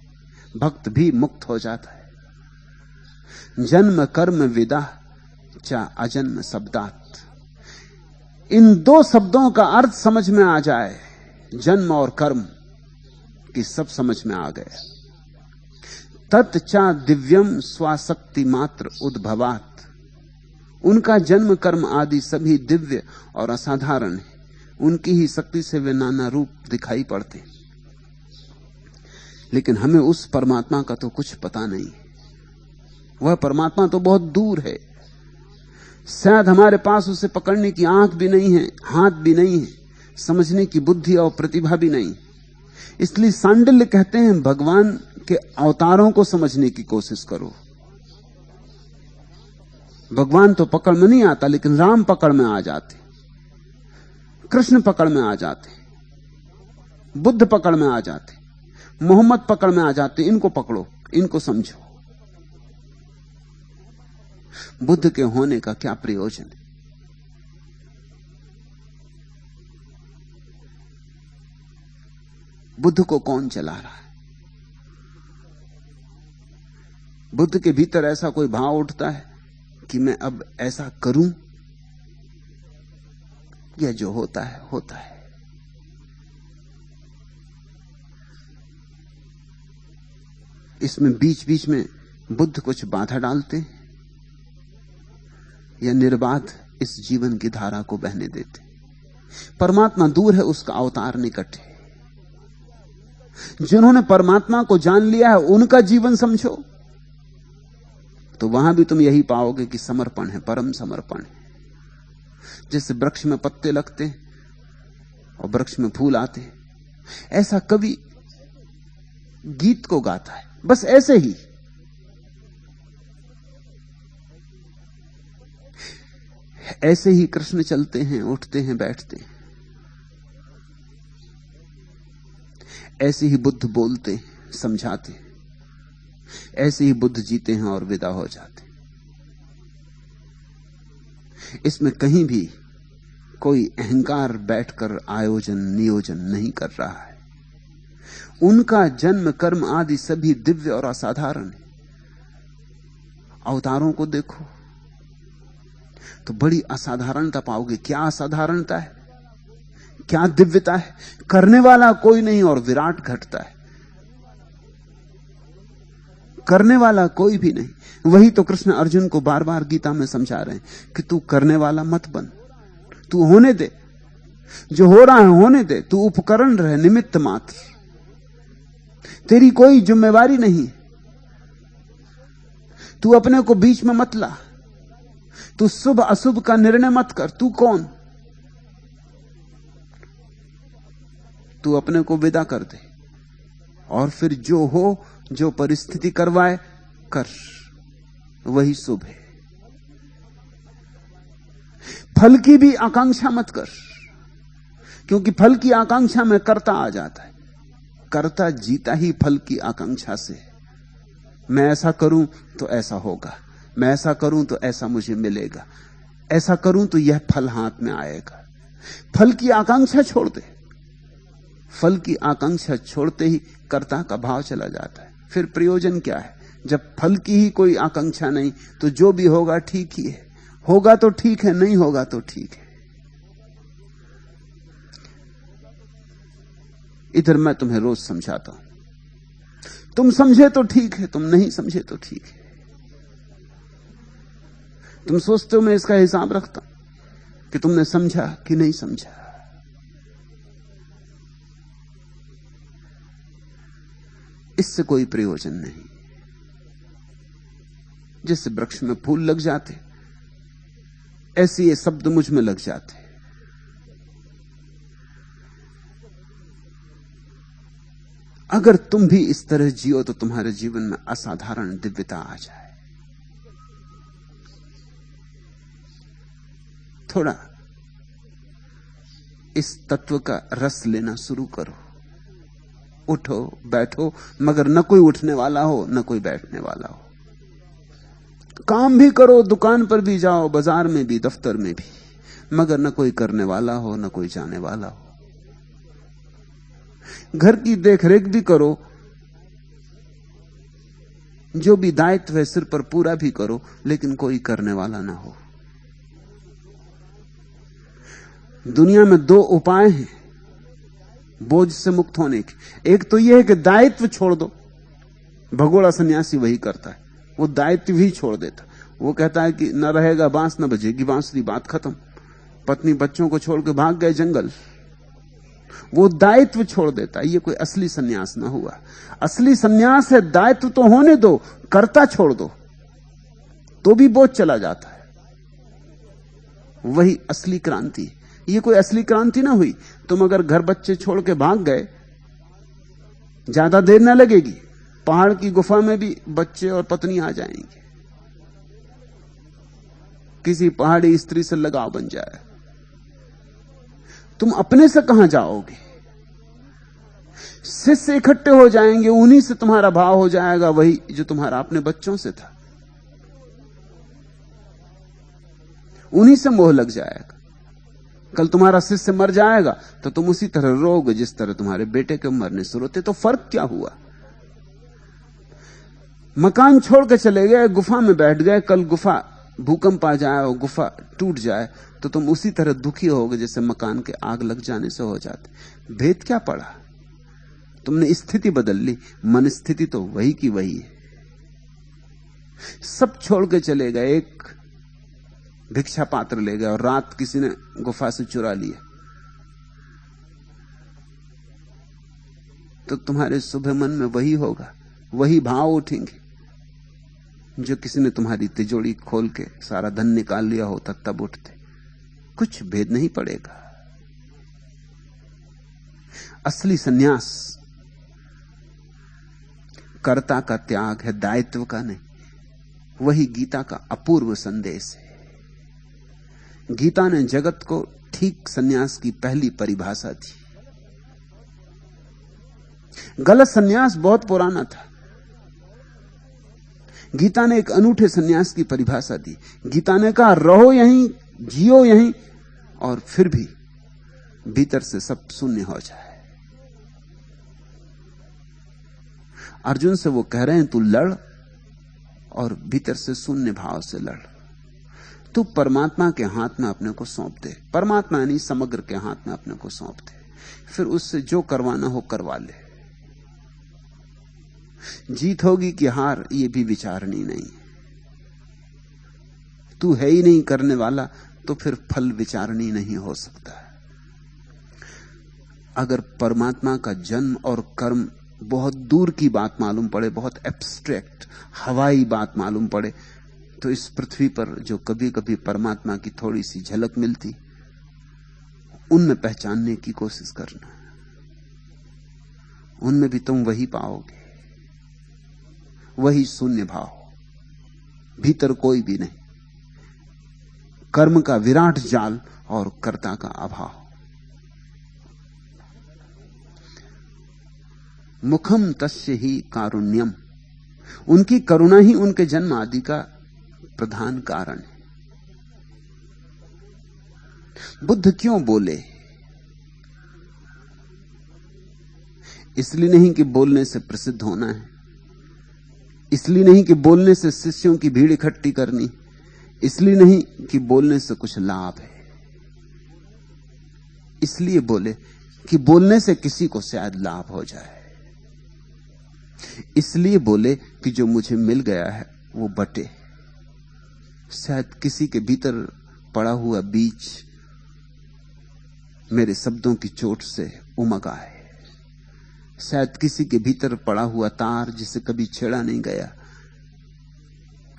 भक्त भी मुक्त हो जाता है। जन्म कर्म विदा चा अजन्म शब्दात, इन दो शब्दों का अर्थ समझ में आ जाए, जन्म और कर्म की, सब समझ में आ गया। तत्चा दिव्यम स्वाशक्ति मात्र उद्भवात, उनका जन्म कर्म आदि सभी दिव्य और असाधारण है, उनकी ही शक्ति से वे नाना रूप दिखाई पड़ते। लेकिन हमें उस परमात्मा का तो कुछ पता नहीं, वह परमात्मा तो बहुत दूर है। शायद हमारे पास उसे पकड़ने की आंख भी नहीं है, हाथ भी नहीं है, समझने की बुद्धि और प्रतिभा भी नहीं। इसलिए सांडिल्य कहते हैं, भगवान के अवतारों को समझने की कोशिश करो। भगवान तो पकड़ में नहीं आता, लेकिन राम पकड़ में आ जाते, कृष्ण पकड़ में आ जाते, बुद्ध पकड़ में आ जाते, मोहम्मद पकड़ में आ जाते। इनको पकड़ो, इनको समझो। बुद्ध के होने का क्या प्रयोजन है? बुद्ध को कौन चला रहा है? बुद्ध के भीतर ऐसा कोई भाव उठता है कि मैं अब ऐसा करूं, या जो होता है होता है? इसमें बीच बीच में बुद्ध कुछ बाधा डालते, या निर्बाध इस जीवन की धारा को बहने देते? परमात्मा दूर है, उसका अवतार निकट है। जिन्होंने परमात्मा को जान लिया है उनका जीवन समझो, तो वहां भी तुम यही पाओगे कि समर्पण है, परम समर्पण है। जैसे वृक्ष में पत्ते लगते हैं और वृक्ष में फूल आते हैं, ऐसा कवि गीत को गाता है, बस ऐसे ही। ऐसे ही कृष्ण चलते हैं, उठते हैं, बैठते हैं। ऐसे ही बुद्ध बोलते हैं, समझाते हैं। ऐसे ही बुद्ध जीते हैं और विदा हो जाते हैं। इसमें कहीं भी कोई अहंकार बैठकर आयोजन नियोजन नहीं कर रहा है। उनका जन्म कर्म आदि सभी दिव्य और असाधारण है। अवतारों को देखो तो बड़ी असाधारणता पाओगे। क्या असाधारणता है, क्या दिव्यता है। करने वाला कोई नहीं और विराट घटता है। करने वाला कोई भी नहीं। वही तो कृष्ण अर्जुन को बार बार गीता में समझा रहे हैं कि तू करने वाला मत बन, तू होने दे। जो हो रहा है होने दे, तू उपकरण रहे, निमित्त मात्र। तेरी कोई जिम्मेवारी नहीं। तू अपने को बीच में मत ला। तू शुभ अशुभ का निर्णय मत कर। तू कौन? तू अपने को विदा कर दे और फिर जो हो, जो परिस्थिति करवाए कर, वही शुभ है। फल की भी आकांक्षा मत कर, क्योंकि फल की आकांक्षा में कर्ता आ जाता है। कर्ता जीता ही फल की आकांक्षा से। मैं ऐसा करूं तो ऐसा होगा, मैं ऐसा करूं तो ऐसा मुझे मिलेगा, ऐसा करूं तो यह फल हाथ में आएगा। फल की आकांक्षा छोड़ दे। फल की आकांक्षा छोड़ते ही कर्ता का भाव चला जाता है। फिर प्रयोजन क्या है? जब फल की ही कोई आकांक्षा नहीं, तो जो भी होगा ठीक ही है। होगा तो ठीक है, नहीं होगा तो ठीक है। इधर मैं तुम्हें रोज समझाता हूं, तुम समझे तो ठीक है, तुम नहीं समझे तो ठीक है। तुम सोचते हो मैं इसका हिसाब रखता हूं कि तुमने समझा कि नहीं समझा। इससे कोई प्रयोजन नहीं। जैसे वृक्ष में फूल लग जाते, ऐसे ये शब्द मुझ में लग जाते। अगर तुम भी इस तरह जियो तो तुम्हारे जीवन में असाधारण दिव्यता आ जाए। थोड़ा इस तत्व का रस लेना शुरू करो। उठो बैठो, मगर न कोई उठने वाला हो न कोई बैठने वाला हो। काम भी करो, दुकान पर भी जाओ, बाजार में भी, दफ्तर में भी, मगर न कोई करने वाला हो न कोई जाने वाला हो। घर की देखरेख भी करो, जो भी दायित्व है सिर पर पूरा भी करो, लेकिन कोई करने वाला ना हो। दुनिया में दो उपाय हैं बोझ से मुक्त होने के। एक तो यह है कि दायित्व छोड़ दो। भगोड़ा सन्यासी वही करता है, वो दायित्व ही छोड़ देता। वो कहता है कि न रहेगा बांस न बजेगी बांसुरी, बात खत्म। पत्नी बच्चों को छोड़ के भाग गए जंगल, वो दायित्व छोड़ देता है। ये कोई असली सन्यास ना हुआ। असली सन्यास है दायित्व तो होने दो, कर्ता छोड़ दो, तो भी बोझ चला जाता है। वही असली क्रांति है। ये कोई असली क्रांति ना हुई। तुम अगर घर बच्चे छोड़ के भाग गए, ज्यादा देर ना लगेगी, पहाड़ की गुफा में भी बच्चे और पत्नी आ जाएंगे। किसी पहाड़ी स्त्री से लगाव बन जाए। तुम अपने से कहां जाओगे? शिष्य इकट्ठे हो जाएंगे, उन्हीं से तुम्हारा भाव हो जाएगा, वही जो तुम्हारा अपने बच्चों से था। उन्हीं से मोह लग जाएगा। कल तुम्हारा शिष्य मर जाएगा तो तुम उसी तरह रोगे जिस तरह तुम्हारे बेटे के मरने से रोते। तो फर्क क्या हुआ? मकान छोड़ के चले गए, गुफा में बैठ गए, कल गुफा भूकंप आ जाए और गुफा टूट जाए तो तुम उसी तरह दुखी होगे जैसे मकान के आग लग जाने से हो जाते। भेद क्या पड़ा? तुमने स्थिति बदल ली, मन स्थिति तो वही की वही है। सब छोड़ के चले गए, एक भिक्षा पात्र ले गए और रात किसी ने गुफा से चुरा लिया। तो तुम्हारे सुबह मन में वही होगा, वही भाव उठेंगे जो किसी ने तुम्हारी तिजोरी खोल के सारा धन निकाल लिया होता तब उठते। कुछ भेद नहीं पड़ेगा। असली सन्यास कर्ता का त्याग है, दायित्व का नहीं। वही गीता का अपूर्व संदेश है। गीता ने जगत को ठीक सन्यास की पहली परिभाषा दी। गलत सन्यास बहुत पुराना था। गीता ने एक अनूठे सन्यास की परिभाषा दी। गीता ने कहा रहो यहीं, जियो यहीं, और फिर भी भीतर से सब शून्य हो जाए। अर्जुन से वो कह रहे हैं तू लड़ और भीतर से शून्य भाव से लड़। तू परमात्मा के हाथ में अपने को सौंप दे। परमात्मा यानी समग्र के हाथ में अपने को सौंप दे, फिर उससे जो करवाना हो करवा ले। जीत होगी कि हार, ये भी विचारनी नहीं। तू है ही नहीं करने वाला, तो फिर फल विचारनी नहीं हो सकता। अगर परमात्मा का जन्म और कर्म बहुत दूर की बात मालूम पड़े, बहुत एब्स्ट्रैक्ट हवाई बात मालूम पड़े, तो इस पृथ्वी पर जो कभी कभी परमात्मा की थोड़ी सी झलक मिलती, उनमें पहचानने की कोशिश करना। उनमें भी तुम वही पाओगे, वही शून्य भाव, भीतर कोई भी नहीं, कर्म का विराट जाल और कर्ता का अभाव। मुखम तस्य ही कारुण्यम, उनकी करुणा ही उनके जन्म आदि का प्रधान कारण है। बुद्ध क्यों बोले? इसलिए नहीं कि बोलने से प्रसिद्ध होना है, इसलिए नहीं कि बोलने से शिष्यों की भीड़ इकट्ठी करनी, इसलिए नहीं कि बोलने से कुछ लाभ है। इसलिए बोले कि बोलने से किसी को शायद लाभ हो जाए। इसलिए बोले कि जो मुझे मिल गया है वो बटे, शायद किसी के भीतर पड़ा हुआ बीज मेरे शब्दों की चोट से उमग आए। शायद किसी के भीतर पड़ा हुआ तार जिसे कभी छेड़ा नहीं गया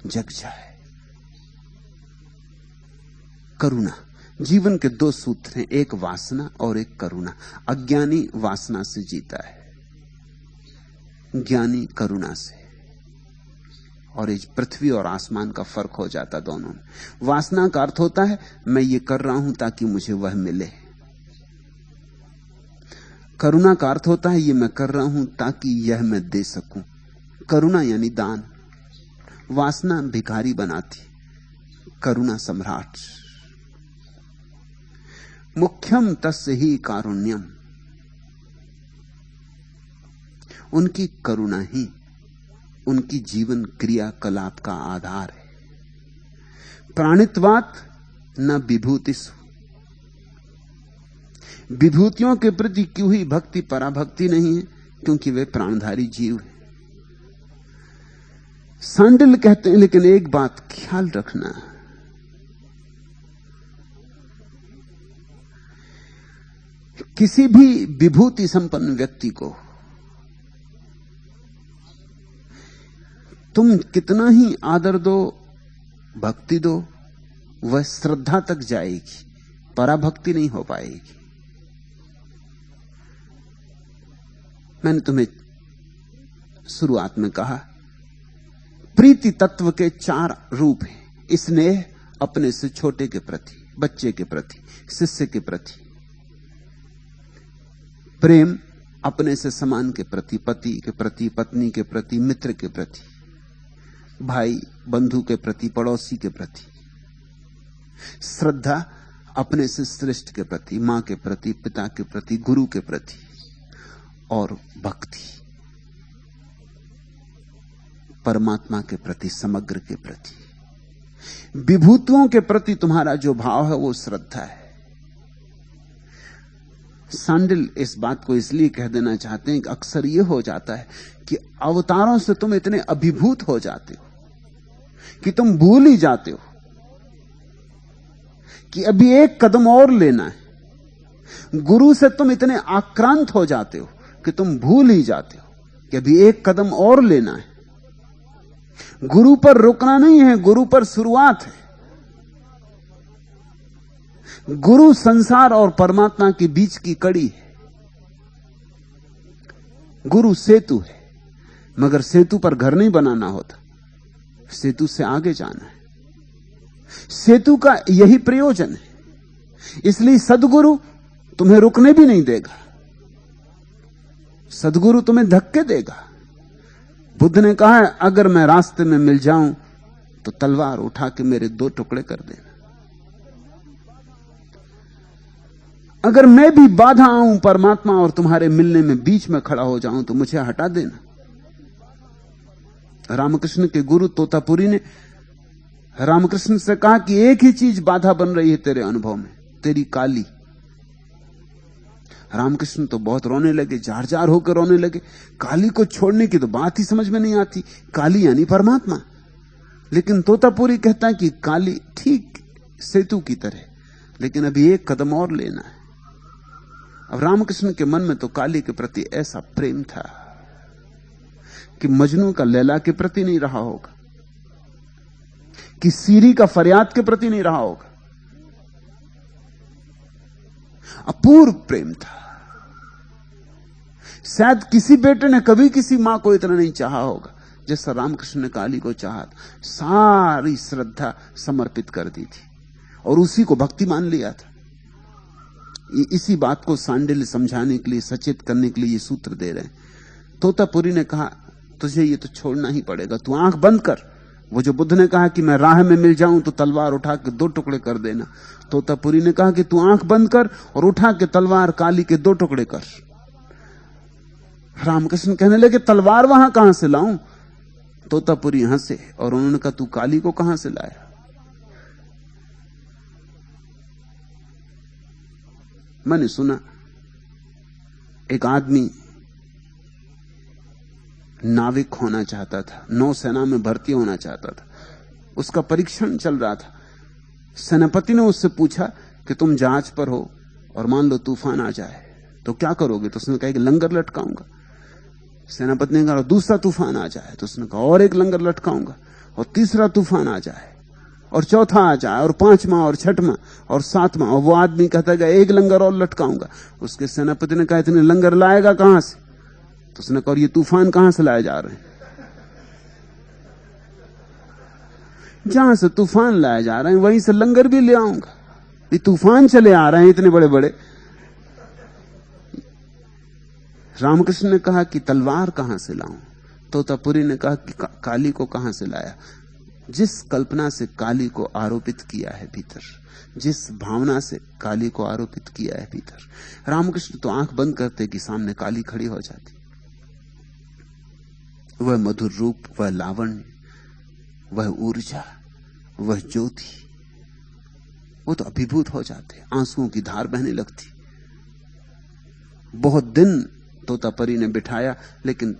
जग जाए। करुणा, जीवन के दो सूत्र हैं, एक वासना और एक करुणा। अज्ञानी वासना से जीता है, ज्ञानी करुणा से। और इस पृथ्वी और आसमान का फर्क हो जाता दोनों में। वासना का अर्थ होता है मैं ये कर रहा हूं ताकि मुझे वह मिले। करुणा का अर्थ होता है ये मैं कर रहा हूं ताकि यह मैं दे सकूं। करुणा यानी दान। वासना भिखारी बनाती, करुणा सम्राट। मुख्यम तस्य ही कारुण्यम, उनकी करुणा ही उनकी जीवन क्रियाकलाप का आधार है। प्राणित्वात् न विभूतिषु, विभूतियों के प्रति क्यों ही भक्ति पराभक्ति नहीं है? क्योंकि वे प्राणधारी जीव हैं। सांडिल कहते हैं, लेकिन एक बात ख्याल रखना, किसी भी विभूति संपन्न व्यक्ति को तुम कितना ही आदर दो, भक्ति दो, वह श्रद्धा तक जाएगी, पराभक्ति नहीं हो पाएगी। मैंने तुम्हें शुरुआत में कहा प्रीति तत्व के 4 रूप हैं। स्नेह अपने से छोटे के प्रति, बच्चे के प्रति, शिष्य के प्रति। प्रेम अपने से समान के प्रति, पति के प्रति, पत्नी के प्रति, मित्र के प्रति, भाई बंधु के प्रति, पड़ोसी के प्रति। श्रद्धा अपने से श्रेष्ठ के प्रति, मां के प्रति, पिता के प्रति, गुरु के प्रति। और भक्ति परमात्मा के प्रति, समग्र के प्रति। विभूतियों के प्रति तुम्हारा जो भाव है वो श्रद्धा है। सांडिल इस बात को इसलिए कह देना चाहते हैं कि अक्सर यह हो जाता है कि अवतारों से तुम इतने अभिभूत हो जाते हो कि तुम भूल ही जाते हो कि अभी एक कदम और लेना है। गुरु से तुम इतने आक्रांत हो जाते हो कि तुम भूल ही जाते हो कि अभी एक कदम और लेना है। गुरु पर रुकना नहीं है, गुरु पर शुरुआत है। गुरु संसार और परमात्मा के बीच की कड़ी है। गुरु सेतु है, मगर सेतु पर घर नहीं बनाना होता, सेतु से आगे जाना है। सेतु का यही प्रयोजन है। इसलिए सद्गुरु तुम्हें रुकने भी नहीं देगा, सद्गुरु तुम्हें धक्के देगा। बुद्ध ने कहा है, अगर मैं रास्ते में मिल जाऊं तो तलवार उठा के मेरे 2 टुकड़े कर देना। अगर मैं भी बाधा आऊं परमात्मा और तुम्हारे मिलने में बीच में खड़ा हो जाऊं तो मुझे हटा देना। रामकृष्ण के गुरु तोतापुरी ने रामकृष्ण से कहा कि एक ही चीज बाधा बन रही है तेरे अनुभव में, तेरी काली। रामकृष्ण तो बहुत रोने लगे, जार जार होकर रोने लगे। काली को छोड़ने की तो बात ही समझ में नहीं आती, काली यानी परमात्मा। लेकिन तोतापुरी कहता है कि काली ठीक सेतु की तरह, लेकिन अभी एक कदम और लेना है। अब रामकृष्ण के मन में तो काली के प्रति ऐसा प्रेम था कि मजनू का लैला के प्रति नहीं रहा होगा, कि सीरी का फरियाद के प्रति नहीं रहा होगा। अपूर्व प्रेम था। शायद किसी बेटे ने कभी किसी मां को इतना नहीं चाहा होगा जैसा रामकृष्ण ने काली को चाहा था। सारी श्रद्धा समर्पित कर दी थी और उसी को भक्ति मान लिया था। इसी बात को सांडिल्य समझाने के लिए, सचेत करने के लिए ये सूत्र दे रहे हैं। तोतापुरी ने कहा, तुझे ये तो छोड़ना ही पड़ेगा, तू आंख बंद कर। वो जो बुद्ध ने कहा कि मैं राह में मिल जाऊं तो तलवार उठा के 2 टुकड़े कर देना, तोतापुरी ने कहा कि तू आंख बंद कर और उठा के तलवार काली के 2 टुकड़े कर। रामकृष्ण कहने लगे, तलवार वहां कहां से लाऊं? तोतापुरी हंसे और उन्होंने कहा, तू काली को कहां से लाया? मैंने सुना एक आदमी नाविक होना चाहता था, नौसेना में भर्ती होना चाहता था। उसका परीक्षण चल रहा था। सेनापति ने उससे पूछा कि तुम जहाज पर हो और मान लो तूफान आ जाए तो क्या करोगे? तो उसने कहा कि लंगर लटकाऊंगा। सेनापति ने कहा दूसरा तूफान आ जाए, तो उसने कहा और एक लंगर लटकाऊंगा, और तीसरा तूफान आ जाए और चौथा आ जाए और 5वां और 6वां और 7वां, और वो आदमी कहता है एक लंगर और लटकाऊंगा। उसके सेनापति ने कहा इतने लंगर लाएगा कहां से? तो उसने कहा ये तूफान कहां से लाए जा रहे हैं? जहां से तूफान लाए जा रहे हैं वहीं से लंगर भी ले आऊंगा। ये तूफान चले आ रहे हैं इतने बड़े बड़े। रामकृष्ण ने कहा कि तलवार कहां से लाऊं? तोतापुरी ने कहा कि काली को कहां से लाया? जिस कल्पना से काली को आरोपित किया है भीतर, जिस भावना से काली को आरोपित किया है भीतर। रामकृष्ण तो आंख बंद करते कि सामने काली खड़ी हो जाती। वह मधुर रूप, वह लावण्य, वह ऊर्जा, वह ज्योति, वो तो अभिभूत हो जाते, आंसुओं की धार बहने लगती। बहुत दिन तोतापुरी ने बिठाया, लेकिन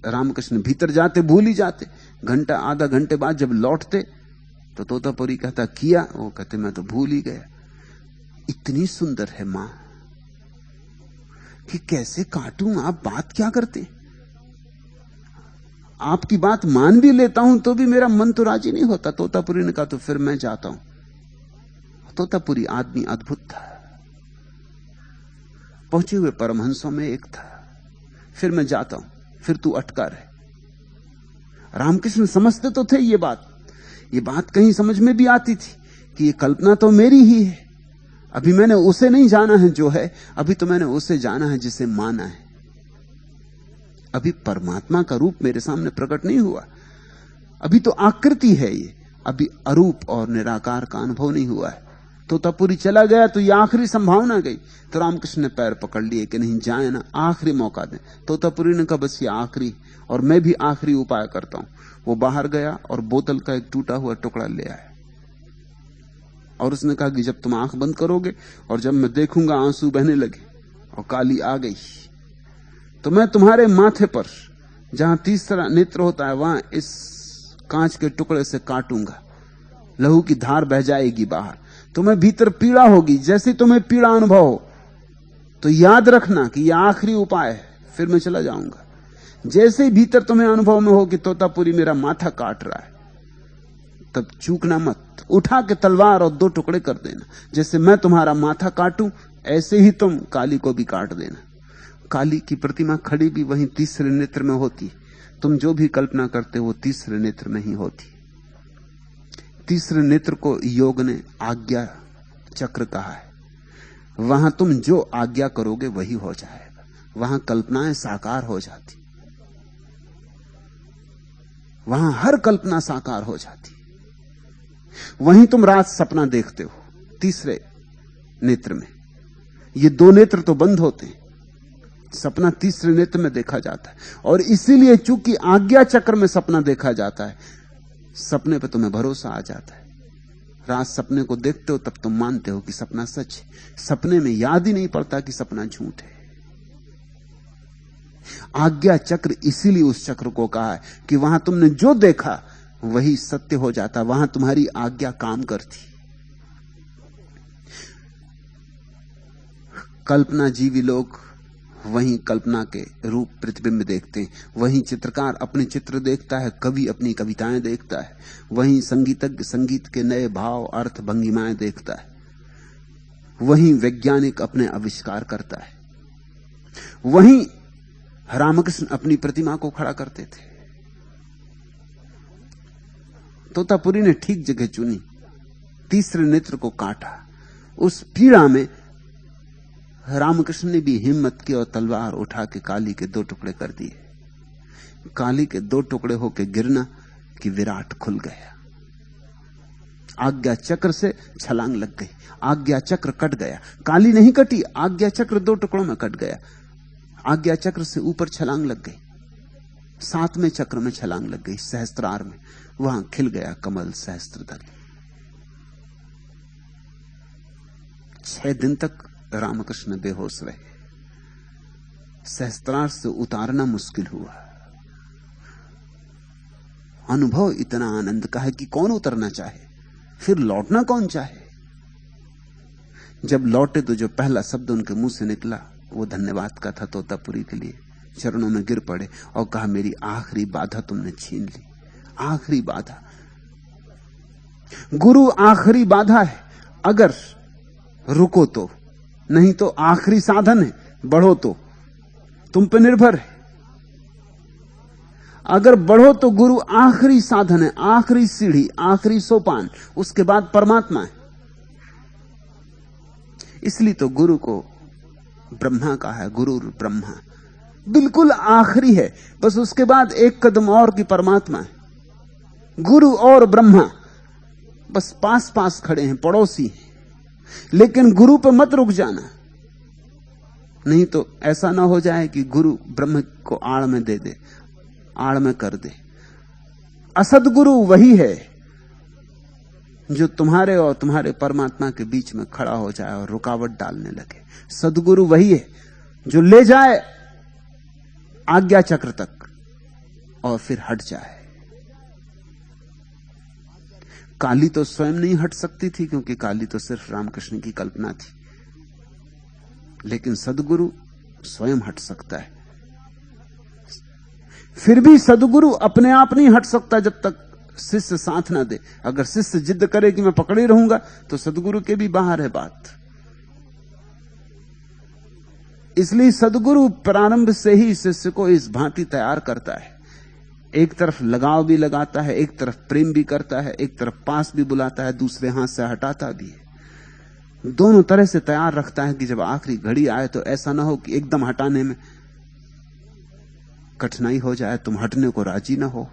रामकृष्ण भीतर जाते भूल ही जाते। घंटा आधा घंटे बाद जब लौटते तो तोतापुरी कहता किया, वो कहते मैं तो भूल ही गया। इतनी सुंदर है मां कि कैसे काटूं, आप बात क्या करते? आपकी बात मान भी लेता हूं तो भी मेरा मन तो राजी नहीं होता। तोतापुरी ने कहा तो फिर मैं जाता हूं। तोतापुरी आदमी अद्भुत था, पहुंचे हुए परमहंसों में एक था। फिर मैं जाता हूं, फिर तू अटका रहे। रामकृष्ण समझते तो थे ये बात कहीं समझ में भी आती थी कि ये कल्पना तो मेरी ही है। अभी मैंने उसे नहीं जाना है जो है, अभी तो मैंने उसे जाना है जिसे माना है। अभी परमात्मा का रूप मेरे सामने प्रकट नहीं हुआ, अभी तो आकृति है ये, अभी अरूप और निराकार का अनुभव नहीं हुआ है। तोतापुरी चला गया तो ये आखिरी संभावना गई। तो रामकृष्ण ने पैर पकड़ लिए कि नहीं जाए ना, आखिरी मौका दें। तोतापुरी ने कहा बस ये आखिरी, और मैं भी आखिरी उपाय करता हूं। वो बाहर गया और बोतल का एक टूटा हुआ टुकड़ा ले आया और उसने कहा कि जब तुम आंख बंद करोगे और जब मैं देखूंगा आंसू बहने लगे और काली आ गई, तो मैं तुम्हारे माथे पर जहां तीसरा नेत्र होता है वहां इस कांच के टुकड़े से काटूंगा, लहू की धार बह जाएगी बाहर, तुम्हें भीतर पीड़ा होगी। जैसे तुम्हें पीड़ा अनुभव हो तो याद रखना कि यह आखिरी उपाय है, फिर मैं चला जाऊंगा। जैसे ही भीतर तुम्हें अनुभव में हो कि तोतापुरी मेरा माथा काट रहा है, तब चूकना मत, उठा के तलवार और 2 टुकड़े कर देना। जैसे मैं तुम्हारा माथा काटूं, ऐसे ही तुम काली को भी काट देना। काली की प्रतिमा खड़ी भी वहीं तीसरे नेत्र में होती। तुम जो भी कल्पना करते हो वो तीसरे नेत्र में ही होती। तीसरे नेत्र को योग ने आज्ञा चक्र कहा है। वहां तुम जो आज्ञा करोगे वही हो जाएगा। वहां कल्पनाएं साकार हो जाती, वहां हर कल्पना साकार हो जाती। वहीं तुम रात सपना देखते हो तीसरे नेत्र में। ये 2 नेत्र तो बंद होते हैं, सपना तीसरे नेत्र में देखा जाता है। और इसीलिए चूंकि आज्ञा चक्र में सपना देखा जाता है, सपने पे तुम्हें भरोसा आ जाता है। रात सपने को देखते हो तब तुम मानते हो कि सपना सच है। सपने में याद ही नहीं पड़ता कि सपना झूठ है। आज्ञा चक्र इसीलिए उस चक्र को कहा है कि वहां तुमने जो देखा वही सत्य हो जाता। वहां तुम्हारी आज्ञा काम करती। कल्पना जीवी लोग वहीं कल्पना के रूप प्रतिबिंब देखते हैं। वहीं चित्रकार अपने चित्र देखता है, कवि अपनी कविताएं देखता है। वहीं संगीतज्ञ संगीत के नए भाव, अर्थ, भंगिमाएं देखता है। वहीं वैज्ञानिक अपने आविष्कार करता है। वहीं रामकृष्ण अपनी प्रतिमा को खड़ा करते थे। तोतापुरी ने ठीक जगह चुनी, तीसरे नेत्र को काटा। उस पीड़ा में रामकृष्ण ने भी हिम्मत की और तलवार उठा के काली के 2 टुकड़े कर दिए। काली के 2 टुकड़े होके गिरना कि विराट खुल गया। आज्ञा चक्र से छलांग लग गई, आज्ञा चक्र कट गया। काली नहीं कटी, आज्ञा चक्र 2 टुकड़ों में कट गया। आज्ञा चक्र से ऊपर छलांग लग गई, 7वें चक्र में छलांग लग गई, सहस्त्रार में। वहां खिल गया कमल सहस्त्रदल। 6 दिन तक रामकृष्ण बेहोश रहे। सहस्त्रार से उतारना मुश्किल हुआ। अनुभव इतना आनंद का है कि कौन उतरना चाहे, फिर लौटना कौन चाहे। जब लौटे तो जो पहला शब्द उनके मुंह से निकला वो धन्यवाद का था तोतापुरी के लिए। चरणों में गिर पड़े और कहा, मेरी आखिरी बाधा तुमने छीन ली। आखिरी बाधा, गुरु आखिरी बाधा है। अगर रुको तो, नहीं तो आखिरी साधन है। बढ़ो तो तुम पे निर्भर है। अगर बढ़ो तो गुरु आखिरी साधन है, आखिरी सीढ़ी, आखिरी सोपान, उसके बाद परमात्मा है। इसलिए तो गुरु को ब्रह्मा कहा है, गुरु ब्रह्मा बिल्कुल आखिरी है। बस उसके बाद एक कदम और की परमात्मा है। गुरु और ब्रह्मा बस पास पास खड़े हैं, पड़ोसी हैं। लेकिन गुरु पर मत रुक जाना, नहीं तो ऐसा ना हो जाए कि गुरु ब्रह्म को आड़ में दे दे, आड़ में कर दे। असदगुरु वही है जो तुम्हारे और तुम्हारे परमात्मा के बीच में खड़ा हो जाए और रुकावट डालने लगे। सदगुरु वही है जो ले जाए आज्ञा चक्र तक और फिर हट जाए। काली तो स्वयं नहीं हट सकती थी, क्योंकि काली तो सिर्फ रामकृष्ण की कल्पना थी। लेकिन सदगुरु स्वयं हट सकता है। फिर भी सदगुरु अपने आप नहीं हट सकता जब तक शिष्य साथ ना दे। अगर शिष्य जिद करे कि मैं पकड़े रहूंगा, तो सदगुरु के भी बाहर है बात। इसलिए सदगुरु प्रारंभ से ही शिष्य को इस भांति तैयार करता है। एक तरफ लगाव भी लगाता है, एक तरफ प्रेम भी करता है, एक तरफ पास भी बुलाता है, दूसरे हाथ से हटाता भी है। दोनों तरह से तैयार रखता है कि जब आखिरी घड़ी आए तो ऐसा ना हो कि एकदम हटाने में कठिनाई हो जाए, तुम हटने को राजी ना हो।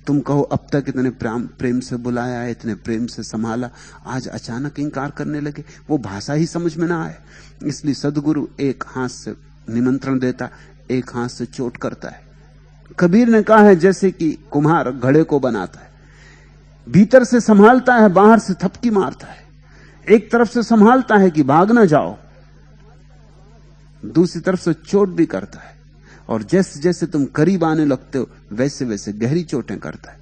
तुम कहो अब तक इतने प्रेम से बुलाया, इतने प्रेम से संभाला, आज अचानक इंकार करने लगे, वो भाषा ही समझ में ना आए। इसलिए सदगुरु एक हाथ से निमंत्रण देता, एक हाथ से चोट करता है। कबीर ने कहा है जैसे कि कुम्हार घड़े को बनाता है, भीतर से संभालता है, बाहर से थपकी मारता है। एक तरफ से संभालता है कि भाग ना जाओ, दूसरी तरफ से चोट भी करता है। और जैसे जैसे तुम करीब आने लगते हो वैसे वैसे गहरी चोटें करता है,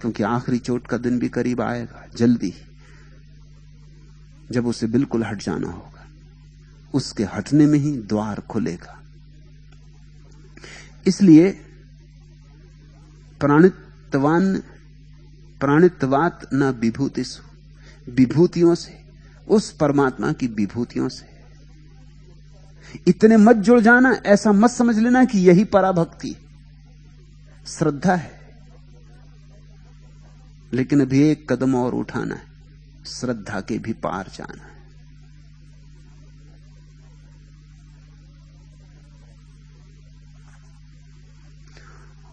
क्योंकि आखिरी चोट का दिन भी करीब आएगा, जल्दी, जब उसे बिल्कुल हट जाना होगा। उसके हटने में ही द्वार खुलेगा। इसलिए प्राणित्वात न विभूतिषु, विभूतियों से, उस परमात्मा की विभूतियों से इतने मत जुड़ जाना, ऐसा मत समझ लेना कि यही पराभक्ति। श्रद्धा है, लेकिन अभी एक कदम और उठाना है, श्रद्धा के भी पार जाना है।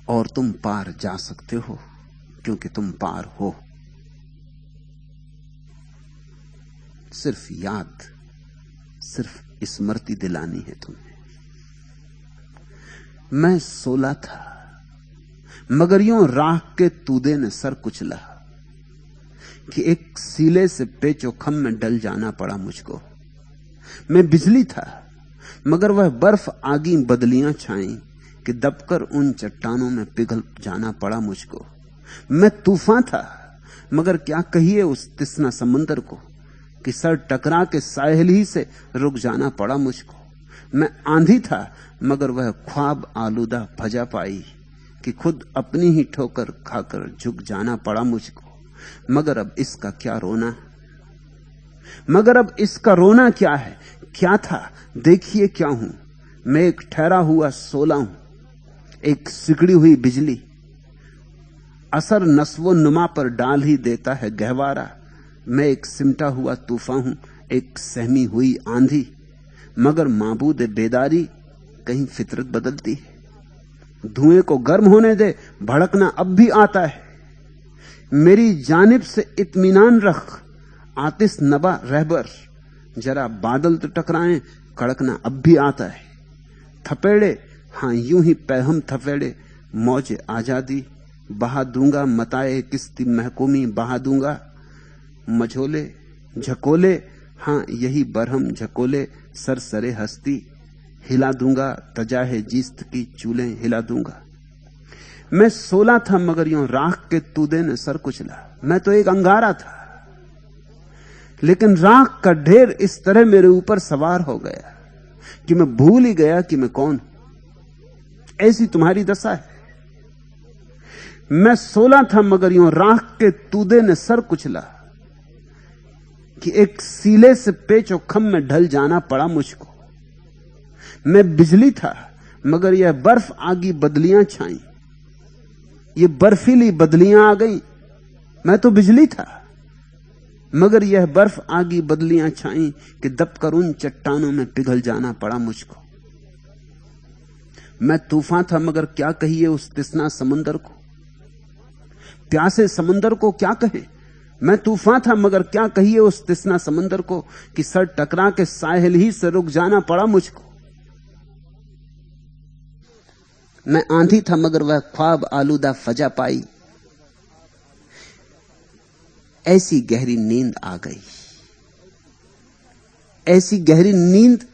और तुम पार जा सकते हो क्योंकि तुम पार हो। सिर्फ याद, सिर्फ स्मृति दिलानी है तुम्हें। मैं सोला था मगर यूं राख के तूदे ने सर कुचला कि एक सीले से पेचो खम में डल जाना पड़ा मुझको। मैं बिजली था मगर वह बर्फ आगी बदलियां छाई कि दबकर उन चट्टानों में पिघल जाना पड़ा मुझको। मैं तूफान था मगर क्या कहिए उस तिसना समंदर को कि सर टकरा के साहिल ही से रुक जाना पड़ा मुझको। मैं आंधी था मगर वह ख्वाब आलूदा फजा पाई कि खुद अपनी ही ठोकर खाकर झुक जाना पड़ा मुझको। मगर अब इसका क्या रोना, मगर अब इसका रोना क्या है? क्या था देखिए क्या हूं मैं, एक ठहरा हुआ सोला हूं, एक सिकड़ी हुई बिजली, असर नस्वो नुमा पर डाल ही देता है गहवारा। मैं एक सिमटा हुआ तूफान हूं, एक सहमी हुई आंधी, मगर माबूद बेदारी कहीं फितरत बदलती है। धुएं को गर्म होने दे, भड़कना अब भी आता है। मेरी जानिब से इत्मीनान रख, आतिश नबा रहबर, जरा बादल तो टकराएं, कड़कना अब भी आता है। थपेड़े, हां यूं ही पैहम थपेड़े, मौज आजादी बहा दूंगा, मताए किस्ती महकूमी बहा दूंगा। मझोले झकोले, हां यही बरहम झकोले, सरसरे हस्ती हिला दूंगा, तजाहे जीस्त की चूलें हिला दूंगा। मैं सोला था मगर यूं राख के तूदे ने सर कुचला। मैं तो एक अंगारा था, लेकिन राख का ढेर इस तरह मेरे ऊपर सवार हो गया कि मैं भूल ही गया कि मैं कौन। ऐसी तुम्हारी दशा है। मैं सोला था मगर यूं राख के तूदे ने सर कुचला कि एक सीले से पेचो खम में ढल जाना पड़ा मुझको। मैं बिजली था मगर यह बर्फ आगी बदलियां छाई, ये बर्फीली बदलियां आ गई। मैं तो बिजली था मगर यह बर्फ आगी बदलियां छाई कि दबकर उन चट्टानों में पिघल जाना पड़ा मुझको। मैं तूफान था मगर क्या कहिए उस तिसना समंदर को, प्यासे समंदर को क्या कहे। मैं तूफान था मगर क्या कहिए उस तिसना समंदर को कि सर टकरा के साहिल ही से रुक जाना पड़ा मुझको। मैं आंधी था मगर वह ख्वाब आलूदा फजा पाई। ऐसी गहरी नींद आ गई, ऐसी गहरी नींद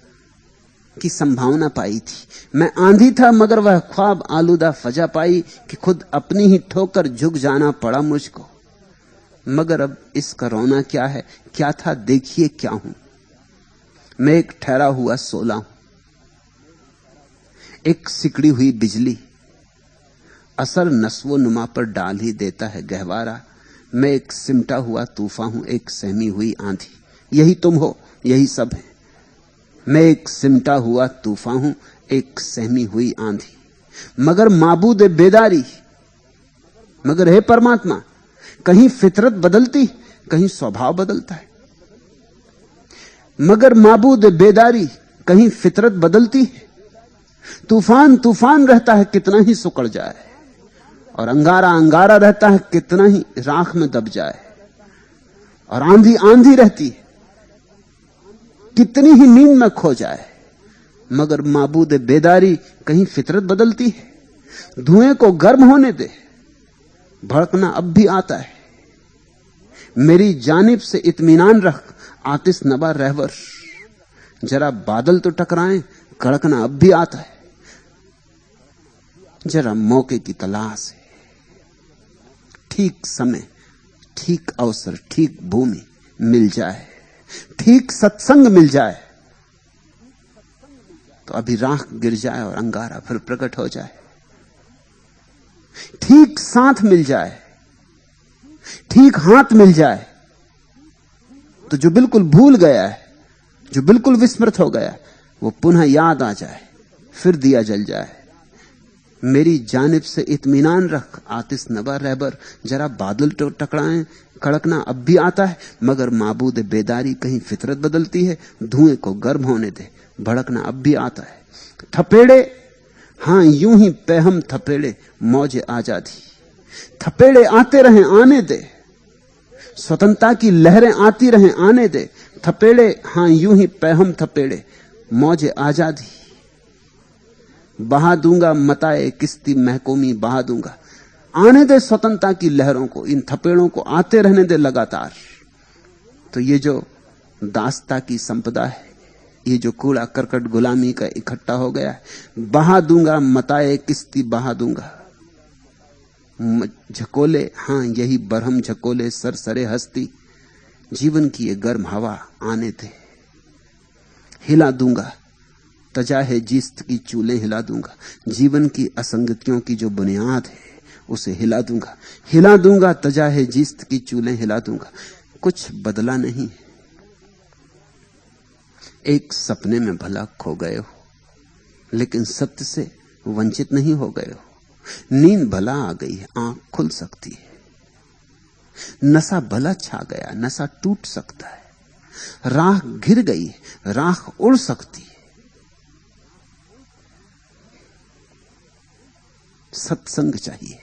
की संभावना पाई थी। मैं आंधी था मगर वह ख्वाब आलूदा फजा पाई कि खुद अपनी ही ठोकर झुक जाना पड़ा मुझको। मगर अब इसका रोना क्या है? क्या था देखिए क्या हूं मैं, एक ठहरा हुआ सोला हूं, एक सिकड़ी हुई बिजली, असर नस्वो नुमा पर डाल ही देता है गहवारा। मैं एक सिमटा हुआ तूफान हूं, एक सहमी हुई आंधी। यही तुम हो, यही सब है। मैं एक सिमटा हुआ तूफान हूं, एक सहमी हुई आंधी, मगर माबूद बेदारी, मगर हे परमात्मा, कहीं फितरत बदलती, कहीं स्वभाव बदलता है। मगर माबूद बेदारी, कहीं फितरत बदलती है। तूफान तूफान रहता है कितना ही सुकड़ जाए, और अंगारा अंगारा रहता है कितना ही राख में दब जाए, और आंधी आंधी रहती है कितनी ही नींद में खो जाए। मगर माबूद बेदारी, कहीं फितरत बदलती है। धुएं को गर्म होने दे, भड़कना अब भी आता है। मेरी जानिब से इत्मीनान रख, आतिश नबा रहबर, जरा बादल तो टकराएं, कड़कना अब भी आता है। जरा मौके की तलाश है, ठीक समय, ठीक अवसर, ठीक भूमि मिल जाए, ठीक सत्संग मिल जाए, तो अभी राख गिर जाए और अंगारा फिर प्रकट हो जाए। ठीक साथ मिल जाए, ठीक हाथ मिल जाए, तो जो बिल्कुल भूल गया है, जो बिल्कुल विस्मृत हो गया, वो पुनः याद आ जाए, फिर दिया जल जाए। मेरी जानिब से इत्मीनान रख आतिश नबा रहबर, जरा बादल तो टकराएं, कड़कना अब भी आता है, मगर माबूद बेदारी कहीं फितरत बदलती है, धुएं को गर्म होने दे, भड़कना अब भी आता है। थपेड़े, हां यूं ही पेहम थपेड़े, मौज आजादी, थपेड़े आते रहे आने दे, स्वतंत्रता की लहरें आती रहें आने दे, थपेड़े हां यूं ही पेहम थपेड़े, मौज आजादी, बहा दूंगा मताए किस्ती महकूमी बहा दूंगा। आने दे स्वतंत्रता की लहरों को, इन थपेड़ों को आते रहने दे लगातार। तो ये जो दास्ता की संपदा है, ये जो कूड़ा करकट गुलामी का इकट्ठा हो गया है, बहा दूंगा मताए किस्ती बहा दूंगा। झकोले, हां यही बरहम झकोले सरसरे हस्ती, जीवन की ये गर्म हवा आने दे, हिला दूंगा तजाहे जिस्त की चूलें हिला दूंगा। जीवन की असंगतियों की जो बुनियाद है उसे हिला दूंगा, हिला दूंगा तजाहे जिस्त की चूलें हिला दूंगा। कुछ बदला नहीं, एक सपने में भला खो गए हो, लेकिन सत्य से वंचित नहीं हो गए हो। नींद भला आ गई है, आंख खुल सकती है, नशा भला छा गया, नशा टूट सकता है, राख घिर गई, राख उड़ सकती है। सत्संग चाहिए,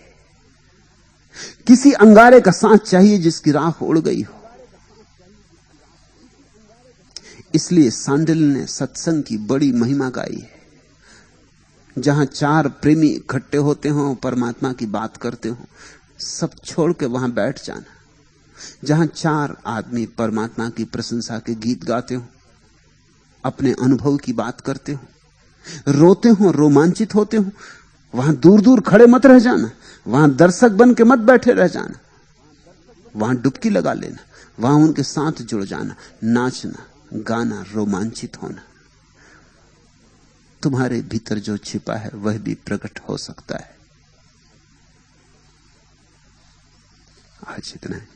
किसी अंगारे का साथ चाहिए जिसकी राख उड़ गई हो। इसलिए सांडिल ने सत्संग की बड़ी महिमा गाई है। जहां चार प्रेमी इकट्ठे होते हो, परमात्मा की बात करते हो, सब छोड़ के वहां बैठ जाना। जहां चार आदमी परमात्मा की प्रशंसा के गीत गाते हो, अपने अनुभव की बात करते हो, रोते हो, रोमांचित होते हो, वहां दूर दूर खड़े मत रह जाना, वहां दर्शक बन के मत बैठे रह जाना, वहां डुबकी लगा लेना, वहां उनके साथ जुड़ जाना, नाचना, गाना, रोमांचित होना। तुम्हारे भीतर जो छिपा है वह भी प्रकट हो सकता है। आज इतना है।